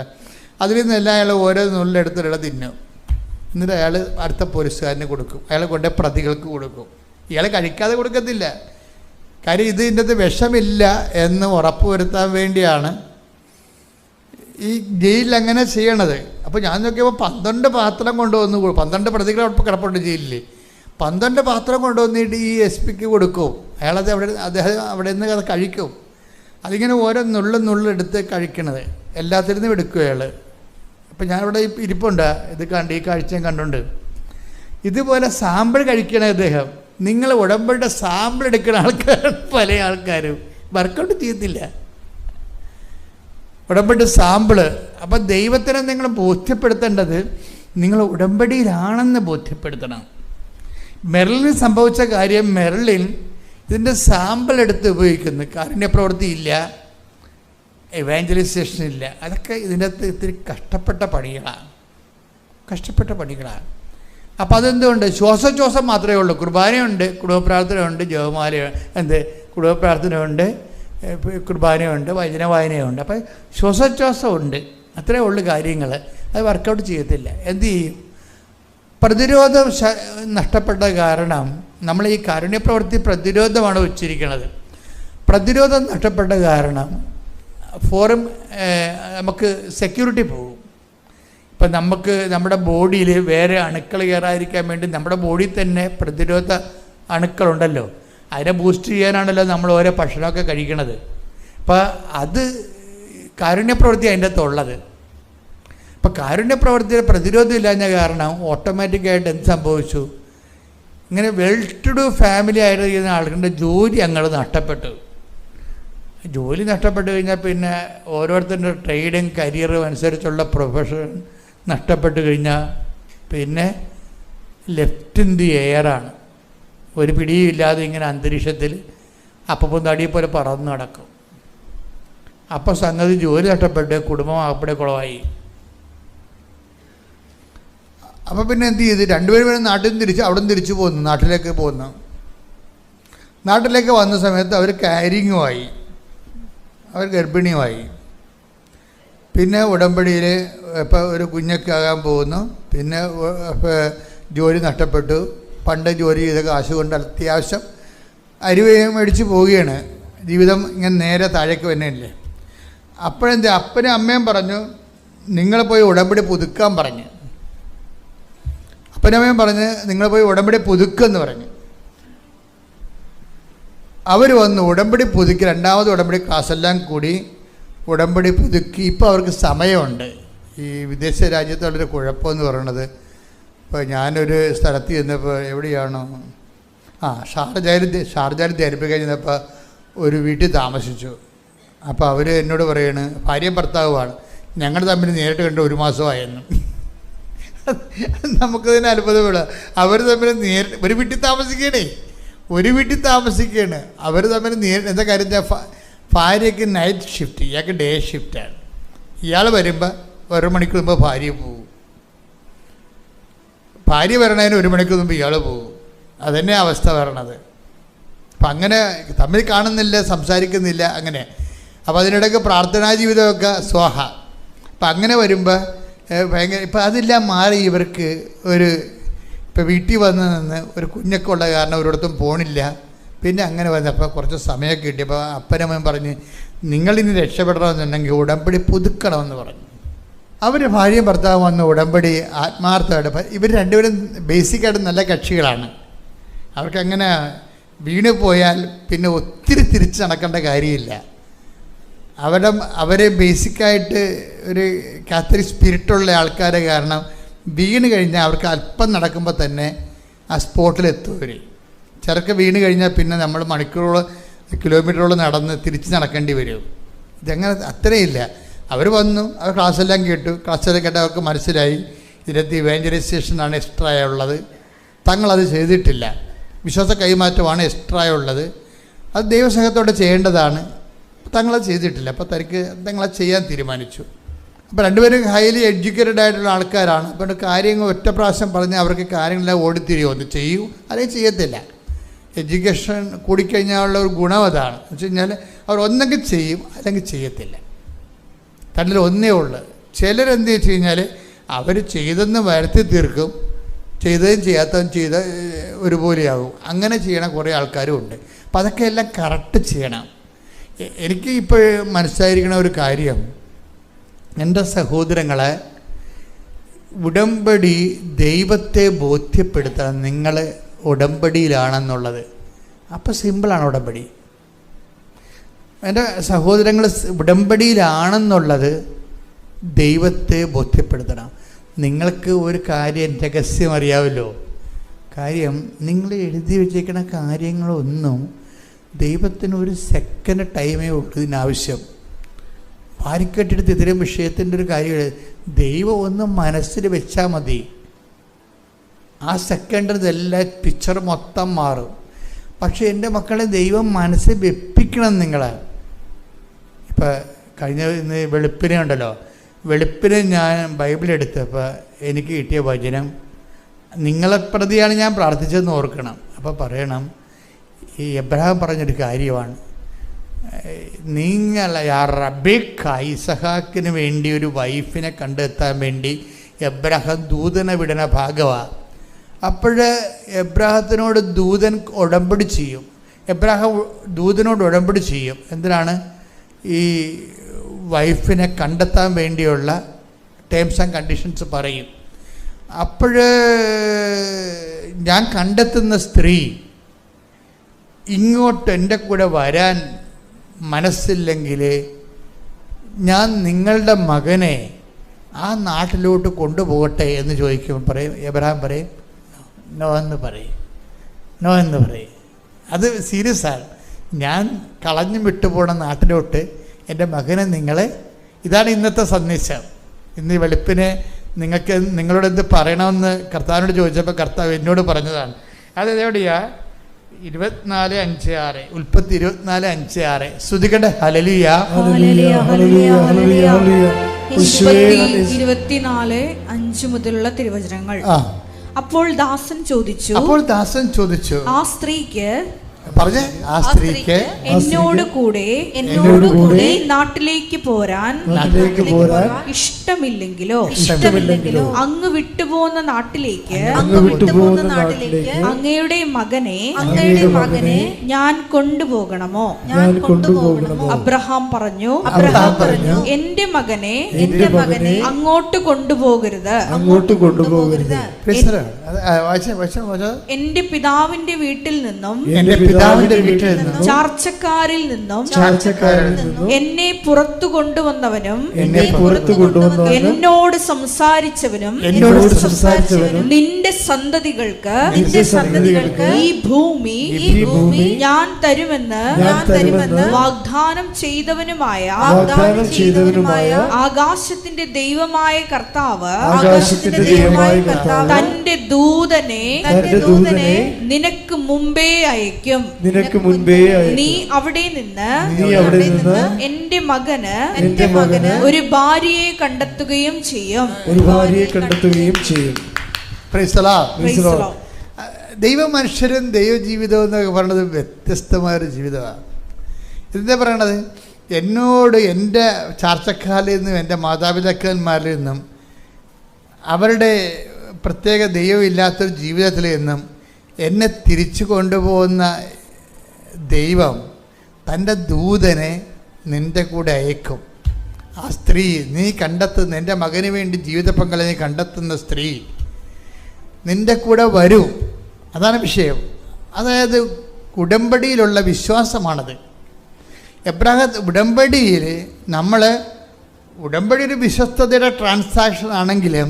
അതിൽ നിന്നെല്ലാം അയാൾ ഓരോ നുള്ളെടുത്തിട തിന്നും. എന്നിട്ട് അയാൾ അടുത്ത പോലീസുകാരന് കൊടുക്കും, അയാൾ കൊണ്ട് പ്രതികൾക്ക് കൊടുക്കും. ഇയാൾ കഴിക്കാതെ കൊടുക്കത്തില്ല, കാര്യം ഇതിൻ്റെ അകത്ത് വിഷമില്ല എന്ന് ഉറപ്പ് വരുത്താൻ വേണ്ടിയാണ് ഈ ജയിലിൽ അങ്ങനെ ചെയ്യണത്. അപ്പോൾ ഞാൻ നോക്കിയപ്പോൾ 12 പാത്രം കൊണ്ടുവന്ന്, 12 പ്രതികൾ ഉറപ്പ് കിടപ്പുണ്ട് ജയിലിൽ. 12 പാത്രം കൊണ്ടുവന്നിട്ട് ഈ SP-ക്ക് കൊടുക്കും. അദ്ദേഹം അവിടെ നിന്ന് അത് കഴിക്കും. അതിങ്ങനെ ഓരോ നുള്ളെടുത്ത് കഴിക്കണത്, എല്ലാത്തിൽ നിന്നും എടുക്കും അയാൾ. അപ്പം ഞാനിവിടെ ഇരിപ്പുണ്ട്, ഈ കാഴ്ചയും കണ്ടുണ്ട്. ഇതുപോലെ സാമ്പിൾ കഴിക്കണ അദ്ദേഹം. നിങ്ങൾ ഉടമ്പടിയുടെ സാമ്പിൾ എടുക്കുന്ന ആൾക്കാരാണ് പല ആൾക്കാരും, വർക്കൗട്ട് ചെയ്യത്തില്ല ഉടമ്പടി സാമ്പിള്. അപ്പം ദൈവത്തിനെ നിങ്ങൾ ബോധ്യപ്പെടുത്തേണ്ടത് നിങ്ങൾ ഉടമ്പടിയിലാണെന്ന് ബോധ്യപ്പെടുത്തണം. മെർലിന് സംഭവിച്ച കാര്യം, മെർലിൻ ഇതിൻ്റെ സാമ്പിൾ എടുത്ത് ഉപയോഗിക്കുന്നു. കാരുണ്യപ്രവൃത്തി ഇല്ല, എവാഞ്ചലൈസേഷൻ ഇല്ല. അതൊക്കെ ഇതിൻ്റെ അകത്ത് ഇത്തിരി കഷ്ടപ്പെട്ട പണികളാണ്. അപ്പോൾ അതെന്തുകൊണ്ട്? ശ്വാസോച്ഛ്വാസം മാത്രമേ ഉള്ളൂ. കുർബാനയുണ്ട്, കുടുംബപ്രാർത്ഥനയുണ്ട്, ജപമാലയുണ്ട്, കുടുംബപ്രാർത്ഥനയുണ്ട്, കുർബാനയുണ്ട്, വചന വായനയുണ്ട്. അപ്പോൾ ശ്വാസോച്ഛ്വാസമുണ്ട്, അത്രേ ഉള്ളൂ കാര്യങ്ങൾ. അത് വർക്കൗട്ട് ചെയ്യത്തില്ല. എന്തു ചെയ്യും? പ്രതിരോധം നഷ്ടപ്പെട്ട കാരണം നമ്മൾ ഈ കാരുണ്യപ്രവൃത്തി പ്രതിരോധമാണ് വെച്ചിരിക്കുന്നത്. പ്രതിരോധം നഷ്ടപ്പെട്ട കാരണം നമുക്ക് സെക്യൂരിറ്റി പോകും. ഇപ്പം നമ്മുടെ ബോഡിയിൽ വേറെ അണുക്കൾ കയറാതിരിക്കാൻ വേണ്ടി നമ്മുടെ ബോഡിയിൽ തന്നെ പ്രതിരോധ അണുക്കളുണ്ടല്ലോ, അതിനെ ബൂസ്റ്റ് ചെയ്യാനാണല്ലോ നമ്മൾ ഓരോ ഭക്ഷണമൊക്കെ കഴിക്കണത്. അപ്പോൾ അത് കാരുണ്യപ്രവൃത്തി അതിൻ്റെ അകത്തുള്ളത്. അപ്പോൾ കാരുണ്യപ്രവൃത്തിയുടെ പ്രതിരോധം ഇല്ലാഞ്ഞ കാരണം ഓട്ടോമാറ്റിക്കായിട്ട് എന്ത് സംഭവിച്ചു? ഇങ്ങനെ വെൽ ടു ഡു ഫാമിലി ആയിരിക്കുന്ന ആളുകളുടെ ജോലി അങ്ങോട്ട് നഷ്ടപ്പെട്ടു. ജോലി നഷ്ടപ്പെട്ട് കഴിഞ്ഞാൽ പിന്നെ ഓരോരുത്തരുടെ ട്രേഡും കരിയറും അനുസരിച്ചുള്ള പ്രൊഫഷൻ നഷ്ടപ്പെട്ട് കഴിഞ്ഞാൽ പിന്നെ ലെഫ്റ്റ് ഇൻ ദി എയറാണ്. ഒരു പിടിയും ഇല്ലാതെ ഇങ്ങനെ അന്തരീക്ഷത്തിൽ അപ്പം തടിയെ പോലെ പറന്ന് നടക്കും. അപ്പോൾ സംഗതി ജോലി നഷ്ടപ്പെട്ട് കുടുംബം അവിടെ കുളമായി. അപ്പോൾ പിന്നെ എന്ത് ചെയ്ത്? രണ്ടുപേരും നാട്ടിൽ നിന്ന് അവിടെ നിന്ന് തിരിച്ചു പോന്നു, നാട്ടിലേക്ക് പോന്നു. നാട്ടിലേക്ക് വന്ന സമയത്ത് അവർ കാരിങ്ങുമായി, അവർ ഗർഭിണിയുമായി. പിന്നെ ഉടമ്പടിയിൽ ഇപ്പോൾ ഒരു കുഞ്ഞൊക്കെ ആകാൻ പോകുന്നു. പിന്നെ ജോലി നഷ്ടപ്പെട്ടു. പണ്ട് ജോലി ചെയ്ത കാശ് കൊണ്ട് അത്യാവശ്യം അരി മേടിച്ച് പോവുകയാണ്. ജീവിതം ഇങ്ങനെ നേരെ താഴേക്ക് തന്നെയല്ലേ. അപ്പോഴെന്താ അപ്പനും അമ്മയും പറഞ്ഞു, നിങ്ങൾ പോയി ഉടമ്പടി പുതുക്കാൻ പറഞ്ഞു. അപ്പനമ്മയും പറഞ്ഞ് നിങ്ങൾ പോയി ഉടമ്പടി പുതുക്കെന്ന് പറഞ്ഞു. അവർ വന്ന് ഉടമ്പടി പുതുക്കി, രണ്ടാമത് ഉടമ്പടി ക്ലാസ്സെല്ലാം കൂടി ഉടമ്പടി പുതുക്കി. ഇപ്പോൾ അവർക്ക് സമയമുണ്ട്. ഈ വിദേശ രാജ്യത്തുള്ളൊരു കുഴപ്പമെന്ന് പറയണത്, ഇപ്പോൾ ഞാനൊരു സ്ഥലത്ത് ചെന്നപ്പോൾ എവിടെയാണോ ഷാർജയിൽ ധരിപ്പിക്കാൻ ചെന്നപ്പോൾ ഒരു വീട്ടിൽ താമസിച്ചു. അപ്പോൾ അവർ എന്നോട് പറയാണ്, ഭാര്യയും ഭർത്താവുമാണ്, ഞങ്ങൾ തമ്മിൽ നേരിട്ട് കണ്ട് 1 മാസമായെന്ന്. നമുക്കതിന് അത്ഭുതപ്പെടുക. അവർ തമ്മിൽ നേരിട്ട് ഒരു വീട്ടിൽ താമസിക്കുകയാണ്. അവർ തമ്മിൽ എന്താ കാര്യം, ഭാര്യയ്ക്ക് നൈറ്റ് ഷിഫ്റ്റ്, ഇയാൾക്ക് ഡേ ഷിഫ്റ്റാണ്. ഇയാൾ വരുമ്പോൾ 1 മണിക്കൂർ മുമ്പ് ഭാര്യ പോകും, ഭാര്യ വരണതിന് 1 മണിക്കൂർ മുമ്പ് ഇയാൾ പോകും. അതന്നെ അവസ്ഥ വരണത്. അപ്പം അങ്ങനെ തമ്മിൽ കാണുന്നില്ല, സംസാരിക്കുന്നില്ല, അങ്ങനെ. അപ്പോൾ അതിനിടയ്ക്ക് പ്രാർത്ഥനാ ജീവിതമൊക്കെ സ്വാഹ. അപ്പം അങ്ങനെ വരുമ്പോൾ ഭയങ്കര, ഇപ്പം അതെല്ലാം മാറി ഇവർക്ക് ഇപ്പോൾ വീട്ടിൽ വന്ന് നിന്ന് ഒരു കുഞ്ഞൊക്കെ ഉള്ള കാരണം ഒരിടത്തും പോണില്ല. പിന്നെ അങ്ങനെ വന്നപ്പോൾ കുറച്ച് സമയമൊക്കെ കിട്ടിയപ്പോൾ അപ്പനമ്മയും പറഞ്ഞ്, നിങ്ങളിനി രക്ഷപ്പെടണമെന്നുണ്ടെങ്കിൽ ഉടമ്പടി പുതുക്കണമെന്ന് പറഞ്ഞു. അവർ ഭാര്യയും ഭർത്താവും വന്ന് ഉടമ്പടി ആത്മാർത്ഥമായിട്ട്, ഇവർ രണ്ടുപേരും ബേസിക്കായിട്ട് നല്ല കക്ഷികളാണ്. അവർക്കങ്ങനെ വീണ് പോയാൽ പിന്നെ ഒത്തിരി തിരിച്ച് നടക്കേണ്ട കാര്യമില്ല. അവരെ ബേസിക്കായിട്ട് ഒരു കാത്തലിക് സ്പിരിറ്റുള്ള ആൾക്കാരെ കാരണം വീണ് കഴിഞ്ഞാൽ അവർക്ക് അല്പം നടക്കുമ്പോൾ തന്നെ ആ സ്പോട്ടിലെത്തും. ചിലർക്ക് വീണ് കഴിഞ്ഞാൽ പിന്നെ നമ്മൾ മണിക്കൂറോളം കിലോമീറ്ററോളം നടന്ന് തിരിച്ച് നടക്കേണ്ടി വരും. ഇതങ്ങനെ അത്രയില്ല. അവർ വന്നു, അവർ ക്ലാസ്സെല്ലാം കേട്ടു. ക്ലാസ്സെല്ലാം കേട്ട് അവർക്ക് മനസ്സിലായി ഇതിനകത്ത് ഇവാഞ്ചലൈസേഷനാണ് എക്സ്ട്രാ ഉള്ളത്. തങ്ങളത് ചെയ്തിട്ടില്ല. വിശ്വാസ കൈമാറ്റമാണ് എക്സ്ട്രാ ഉള്ളത്. അത് ദൈവസ്നേഹത്തോടെ ചെയ്യേണ്ടതാണ്. തങ്ങളത് ചെയ്തിട്ടില്ല. അപ്പോൾ തങ്ങളത് ചെയ്യാൻ തീരുമാനിച്ചു. അപ്പോൾ രണ്ടുപേരും ഹൈലി എഡ്യൂക്കേറ്റഡ് ആയിട്ടുള്ള ആൾക്കാരാണ്. അപ്പോൾ കാര്യങ്ങൾ ഒറ്റ പ്രാവശ്യം പറഞ്ഞാൽ അവർക്ക് കാര്യങ്ങളെല്ലാം ഓടിത്തിരിയോ, ഒന്ന് ചെയ്യൂ അല്ലെങ്കിൽ ചെയ്യത്തില്ല. എഡ്യൂക്കേഷൻ കൂടിക്കഴിഞ്ഞാലുള്ള ഒരു ഗുണം അതാണ്. എന്ന് വെച്ച് കഴിഞ്ഞാൽ അവർ ഒന്നെങ്കിൽ ചെയ്യും അല്ലെങ്കിൽ ചെയ്യത്തില്ല. തന്നിൽ ഒന്നേ ഉള്ളു. ചിലരെന്ത് വെച്ച് കഴിഞ്ഞാൽ അവർ ചെയ്തെന്ന് വരുത്തി തീർക്കും, ചെയ്തതും ചെയ്യാത്തതും ചെയ്ത ഒരുപോലെയാകും. അങ്ങനെ ചെയ്യണ കുറേ ആൾക്കാരും ഉണ്ട്. അപ്പം അതൊക്കെ എല്ലാം കറക്റ്റ് ചെയ്യണം. എനിക്ക് ഇപ്പോൾ മനസ്സിലായിരിക്കണ ഒരു കാര്യം, എൻ്റെ സഹോദരങ്ങളെ, ഉടമ്പടി ദൈവത്തെ ബോധ്യപ്പെടുത്തണം നിങ്ങൾ ഉടമ്പടിയിലാണെന്നുള്ളത്. അപ്പോൾ സിമ്പിളാണ് ഉടമ്പടി. എൻ്റെ സഹോദരങ്ങൾ ഉടമ്പടിയിലാണെന്നുള്ളത് ദൈവത്തെ ബോധ്യപ്പെടുത്തണം. നിങ്ങൾക്ക് ഒരു കാര്യം രഹസ്യം അറിയാമല്ലോ. കാര്യം നിങ്ങൾ എഴുതി വെച്ചേക്കുന്ന കാര്യങ്ങളൊന്നും ദൈവത്തിന് ഒരു സെക്കൻഡ് ടൈമേ ഉള്ളൂ ഇതിനാവശ്യം. വാരിക്കെട്ടെടുത്ത് ഇത്തരം വിഷയത്തിൻ്റെ ഒരു കാര്യം ദൈവം ഒന്ന് മനസ്സിൽ വെച്ചാൽ മതി. ആ സെക്കൻഡിൽ ഇതെല്ലാം പിക്ചർ മൊത്തം മാറും. പക്ഷേ എൻ്റെ മക്കളെ ദൈവം മനസ്സിൽ വെപ്പിക്കണം നിങ്ങളെ. ഇപ്പം ഇന്ന് വെളുപ്പിനെ ഉണ്ടല്ലോ, വെളുപ്പിനെ ഞാൻ ബൈബിൾ എടുത്തപ്പോൾ എനിക്ക് കിട്ടിയ വചനം, നിങ്ങളെ പ്രതിയാണ് ഞാൻ പ്രാർത്ഥിച്ചതെന്ന് ഓർക്കണം. അപ്പോൾ പറയണം, ഈ എബ്രഹാം പറഞ്ഞൊരു കാര്യമാണ്, നിങ്ങൾ റബേക്ക ഇസഹാക്കിന് വേണ്ടി ഒരു വൈഫിനെ കണ്ടെത്താൻ വേണ്ടി എബ്രഹാം ദൂതനെ വിടണ ഭാഗമാണ്. അപ്പോൾ എബ്രഹാത്തിനോട് ദൂതൻ ഉടമ്പടി ചെയ്യും. എബ്രഹാം ദൂതനോട് ഉടമ്പടി ചെയ്യും. എന്തിനാണ്? ഈ വൈഫിനെ കണ്ടെത്താൻ വേണ്ടിയുള്ള ടേംസ് ആൻഡ് കണ്ടീഷൻസ് പറയും. അപ്പോൾ ഞാൻ കണ്ടെത്തുന്ന സ്ത്രീ ഇങ്ങോട്ട് എൻ്റെ കൂടെ വരാൻ മനസ്സില്ലെങ്കിൽ ഞാൻ നിങ്ങളുടെ മകനെ ആ നാട്ടിലോട്ട് കൊണ്ടുപോകട്ടെ എന്ന് ചോദിക്കുമ്പോൾ പറയും, എബ്രഹാം പറയും നോ എന്ന് പറയും. അത് സീരിയസാണ്. ഞാൻ കളഞ്ഞു വിട്ടുപോണ നാട്ടിലോട്ട് എൻ്റെ മകനെ നിങ്ങളെ, ഇതാണ് ഇന്നത്തെ സന്ദേശം. ഇന്ന് വെളുപ്പിനെ നിങ്ങൾക്ക് നിങ്ങളോട് എന്ത് പറയണമെന്ന് കർത്താവിനോട് ചോദിച്ചപ്പോൾ കർത്താവ് എന്നോട് പറഞ്ഞതാണ്. അതെവിടെയാ? 24:5-6 ഉൽപ്പത്തി 24:5-6 ശ്രുതികണ്ട. ഹല്ലേലൂയ, 24:5 മുതലുള്ള തിരുവചനങ്ങൾ. അപ്പോൾ ദാസൻ ചോദിച്ചു, ആ സ്ത്രീക്ക് പറഞ്ഞേ, ആ സ്ത്രീക്ക് എന്നോട് കൂടെ ഈ നാട്ടിലേക്ക് പോരാൻ ഇഷ്ടമില്ലെങ്കിലോ അങ്ങ് വിട്ടുപോകുന്ന നാട്ടിലേക്ക് അങ്ങയുടെ മകനെ ഞാൻ കൊണ്ടുപോകണമോ? അബ്രഹാം പറഞ്ഞു, എന്റെ മകനെ അങ്ങോട്ട് കൊണ്ടുപോകരുത്. എന്റെ പിതാവിന്റെ വീട്ടിൽ നിന്നും ചാർച്ചക്കാരിൽ നിന്നും എന്നെ പുറത്തു കൊണ്ടുവന്നവനും എന്നോട് സംസാരിച്ചവനും നിന്റെ സന്തതികൾക്ക് ഈ ഭൂമി ഞാൻ തരുമെന്ന് വാഗ്ദാനം ചെയ്തവനുമായ ആകാശത്തിന്റെ ദൈവമായ കർത്താവ് തന്റെ ദൂതനെ നിനക്ക് മുമ്പേ അയക്കും. നീ അവിടെ നിന്ന് എന്റെ മകന് ഒരു ഭാര്യയെ കണ്ടെത്തുകയും ചെയ്യും. ദൈവ മനുഷ്യരും ദൈവജീവിതവും എന്നൊക്കെ പറയുന്നത് വ്യത്യസ്തമായൊരു ജീവിതമാണ്. എന്താ പറയണത്? എന്നോട് എൻ്റെ ചാർച്ചക്കാരിൽ നിന്നും എൻ്റെ മാതാപിതാക്കന്മാരിൽ നിന്നും അവരുടെ പ്രത്യേക ദൈവമില്ലാത്തൊരു ജീവിതത്തിൽ നിന്നും എന്നെ തിരിച്ചു കൊണ്ടുപോകുന്ന ദൈവം തൻ്റെ ദൂതനെ നിൻ്റെ കൂടെ അയക്കും. ആ സ്ത്രീ നീ കണ്ടെത്തുന്ന എൻ്റെ മകന് വേണ്ടി ജീവിത പങ്കാളി നീ കണ്ടെത്തുന്ന സ്ത്രീ നിൻ്റെ കൂടെ വരൂ. അതാണ് വിഷയം. അതായത് ഉടമ്പടിയിലുള്ള വിശ്വാസമാണത്. ഉടമ്പടിയിൽ ഉടമ്പടി ഒരു വിശ്വസ്തതയുടെ ട്രാൻസാക്ഷൻ ആണെങ്കിലും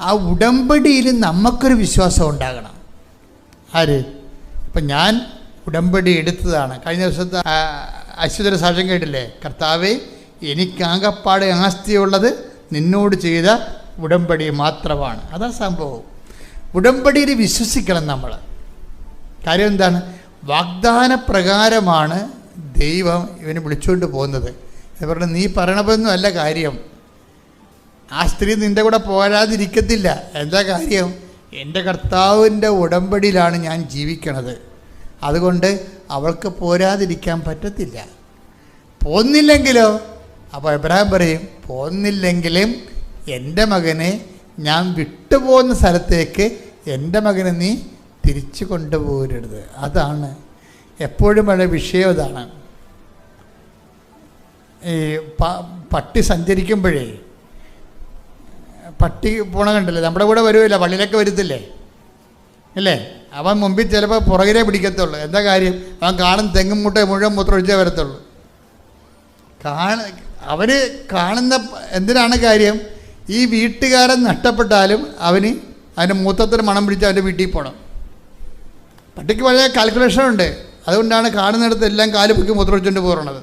ആ ഉടമ്പടിയിൽ നമുക്കൊരു വിശ്വാസം ഉണ്ടാകണം. ആര്? ഇപ്പം ഞാൻ ഉടമ്പടി എടുത്തതാണ്. കഴിഞ്ഞ ദിവസത്തെ അശ്വതര സാക്ഷ്യം കേട്ടില്ലേ? കർത്താവേ, എനിക്കാകപ്പാടെ ആസ്തിയുള്ളത് നിന്നോട് ചെയ്ത ഉടമ്പടി മാത്രമാണ്. അതാ സംഭവം. ഉടമ്പടിയിൽ വിശ്വസിക്കണം നമ്മൾ. കാര്യം എന്താണ്? വാഗ്ദാന പ്രകാരമാണ് ദൈവം ഇവനെ വിളിച്ചുകൊണ്ട് പോകുന്നത്. എന്ന് പറഞ്ഞാൽ നീ പറയണതൊന്നും അല്ല കാര്യം. ആ സ്ത്രീ നിൻ്റെ കൂടെ പോരാതിരിക്കത്തില്ല. എന്താ കാര്യം? എൻ്റെ കർത്താവിൻ്റെ ഉടമ്പടിയിലാണ് ഞാൻ ജീവിക്കണത്. അതുകൊണ്ട് അവൾക്ക് പോരാതിരിക്കാൻ പറ്റത്തില്ല. പോന്നില്ലെങ്കിലോ? അപ്പോൾ എബ്രഹാം പറയും, പോന്നില്ലെങ്കിലും എൻ്റെ മകനെ ഞാൻ വിട്ടുപോകുന്ന സ്ഥലത്തേക്ക് എൻ്റെ മകനെ നീ തിരിച്ചു കൊണ്ടുപോകരുത്. അതാണ് എപ്പോഴും വളരെ വിഷയം. അതാണ് ഈ പട്ടി സഞ്ചരിക്കുമ്പോഴേ, പട്ടി പോണ കണ്ടില്ലേ? നമ്മുടെ കൂടെ വരുമില്ല, പള്ളിയിലൊക്കെ വരുത്തില്ലേ അല്ലേ? അവൻ മുമ്പിൽ ചിലപ്പോൾ പുറകിലേ പിടിക്കത്തുള്ളൂ. എന്താ കാര്യം? അവൻ കാണുന്ന തെങ്ങും മുട്ട മുഴുവൻ മൂത്രമൊഴിച്ചേ വരത്തുള്ളൂ. അവന് കാണുന്ന എന്തിനാണ് കാര്യം? ഈ വീട്ടുകാരൻ നഷ്ടപ്പെട്ടാലും അവൻ്റെ മൂത്രത്തിന് മണം പിടിച്ച് അവൻ്റെ വീട്ടിൽ പോകണം. പട്ടിക്ക് വളരെ കാൽക്കുലേഷനുണ്ട്. അതുകൊണ്ടാണ് കാണുന്നിടത്ത് എല്ലാം കാല് പൊക്കി മൂത്രമൊഴിച്ചുകൊണ്ട് പോകണത്.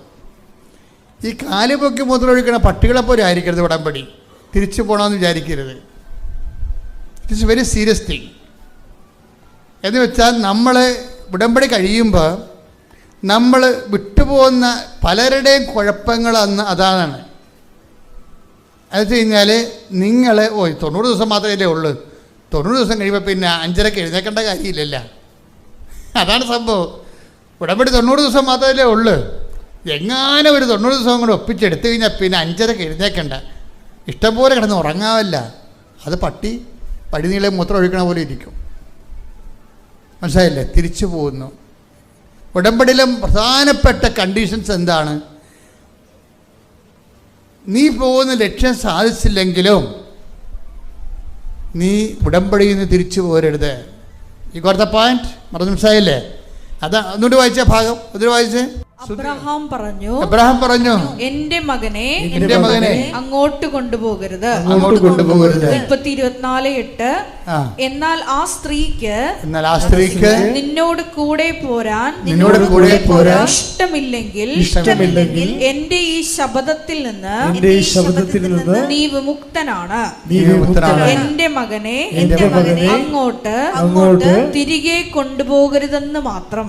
ഈ കാല് പൊക്കി മൂത്രമൊഴിക്കണ പട്ടികളെപ്പോലെ ആയിരിക്കരുത് ഉടമ്പടി. തിരിച്ചു പോകണമെന്ന് വിചാരിക്കരുത്. It's very serious thing. എന്ന് വെച്ചാൽ നമ്മൾ ഉടമ്പടി കഴിയുമ്പോൾ നമ്മൾ വിട്ടുപോകുന്ന പലരുടെയും കുഴപ്പങ്ങൾ അതാണ്. അത് വെച്ച് കഴിഞ്ഞാൽ നിങ്ങൾ 90 ദിവസം മാത്രമല്ലേ ഉള്ളൂ, 90 ദിവസം കഴിയുമ്പോൾ പിന്നെ 5:30 എഴുന്നേക്കേണ്ട കാര്യമില്ലല്ലോ. അതാണ് സംഭവം. ഉടമ്പടി 90 ദിവസം മാത്രമല്ലേ ഉള്ളൂ. എങ്ങാനും ഒരു 90 ദിവസം കൂടെ ഒപ്പിച്ചെടുത്തു കഴിഞ്ഞാൽ പിന്നെ 5:30 എഴുന്നേക്കണ്ട, ഇഷ്ടംപോലെ കിടന്ന് ഉറങ്ങാമല്ല. അത് പട്ടി പടിനീളെ മൂത്രം ഒഴിക്കണ പോലെ ഇരിക്കും. മനസ്സിലായില്ലേ? തിരിച്ചു പോകുന്നു. ഉടമ്പടിയിലും പ്രധാനപ്പെട്ട കണ്ടീഷൻസ് എന്താണ്? നീ പോകുന്ന ലക്ഷ്യം സാധിച്ചില്ലെങ്കിലും നീ ഉടമ്പടിയിൽ നിന്ന് തിരിച്ചു പോരരുത്. ഈ കൊടുത്ത പോയിന്റ് മനസ്സിലായില്ലേ? അതാ ഒന്നുകൂടി വായിച്ച ഭാഗം ഒന്നുകൂടി വായിച്ചേ. അബ്രഹാം പറഞ്ഞു, എന്റെ മകനെ അങ്ങോട്ട് കൊണ്ടുപോകരുത്. 24:8 എന്നാൽ ആ സ്ത്രീക്ക് നിന്നോട് കൂടെ പോരാൻ ഇഷ്ടമില്ലെങ്കിൽ എന്റെ ഈ ശബദത്തിൽ നിന്ന് നീ വിമുക്തനാണ്. എന്റെ മകനെ അങ്ങോട്ട് തിരികെ കൊണ്ടുപോകരുതെന്ന് മാത്രം.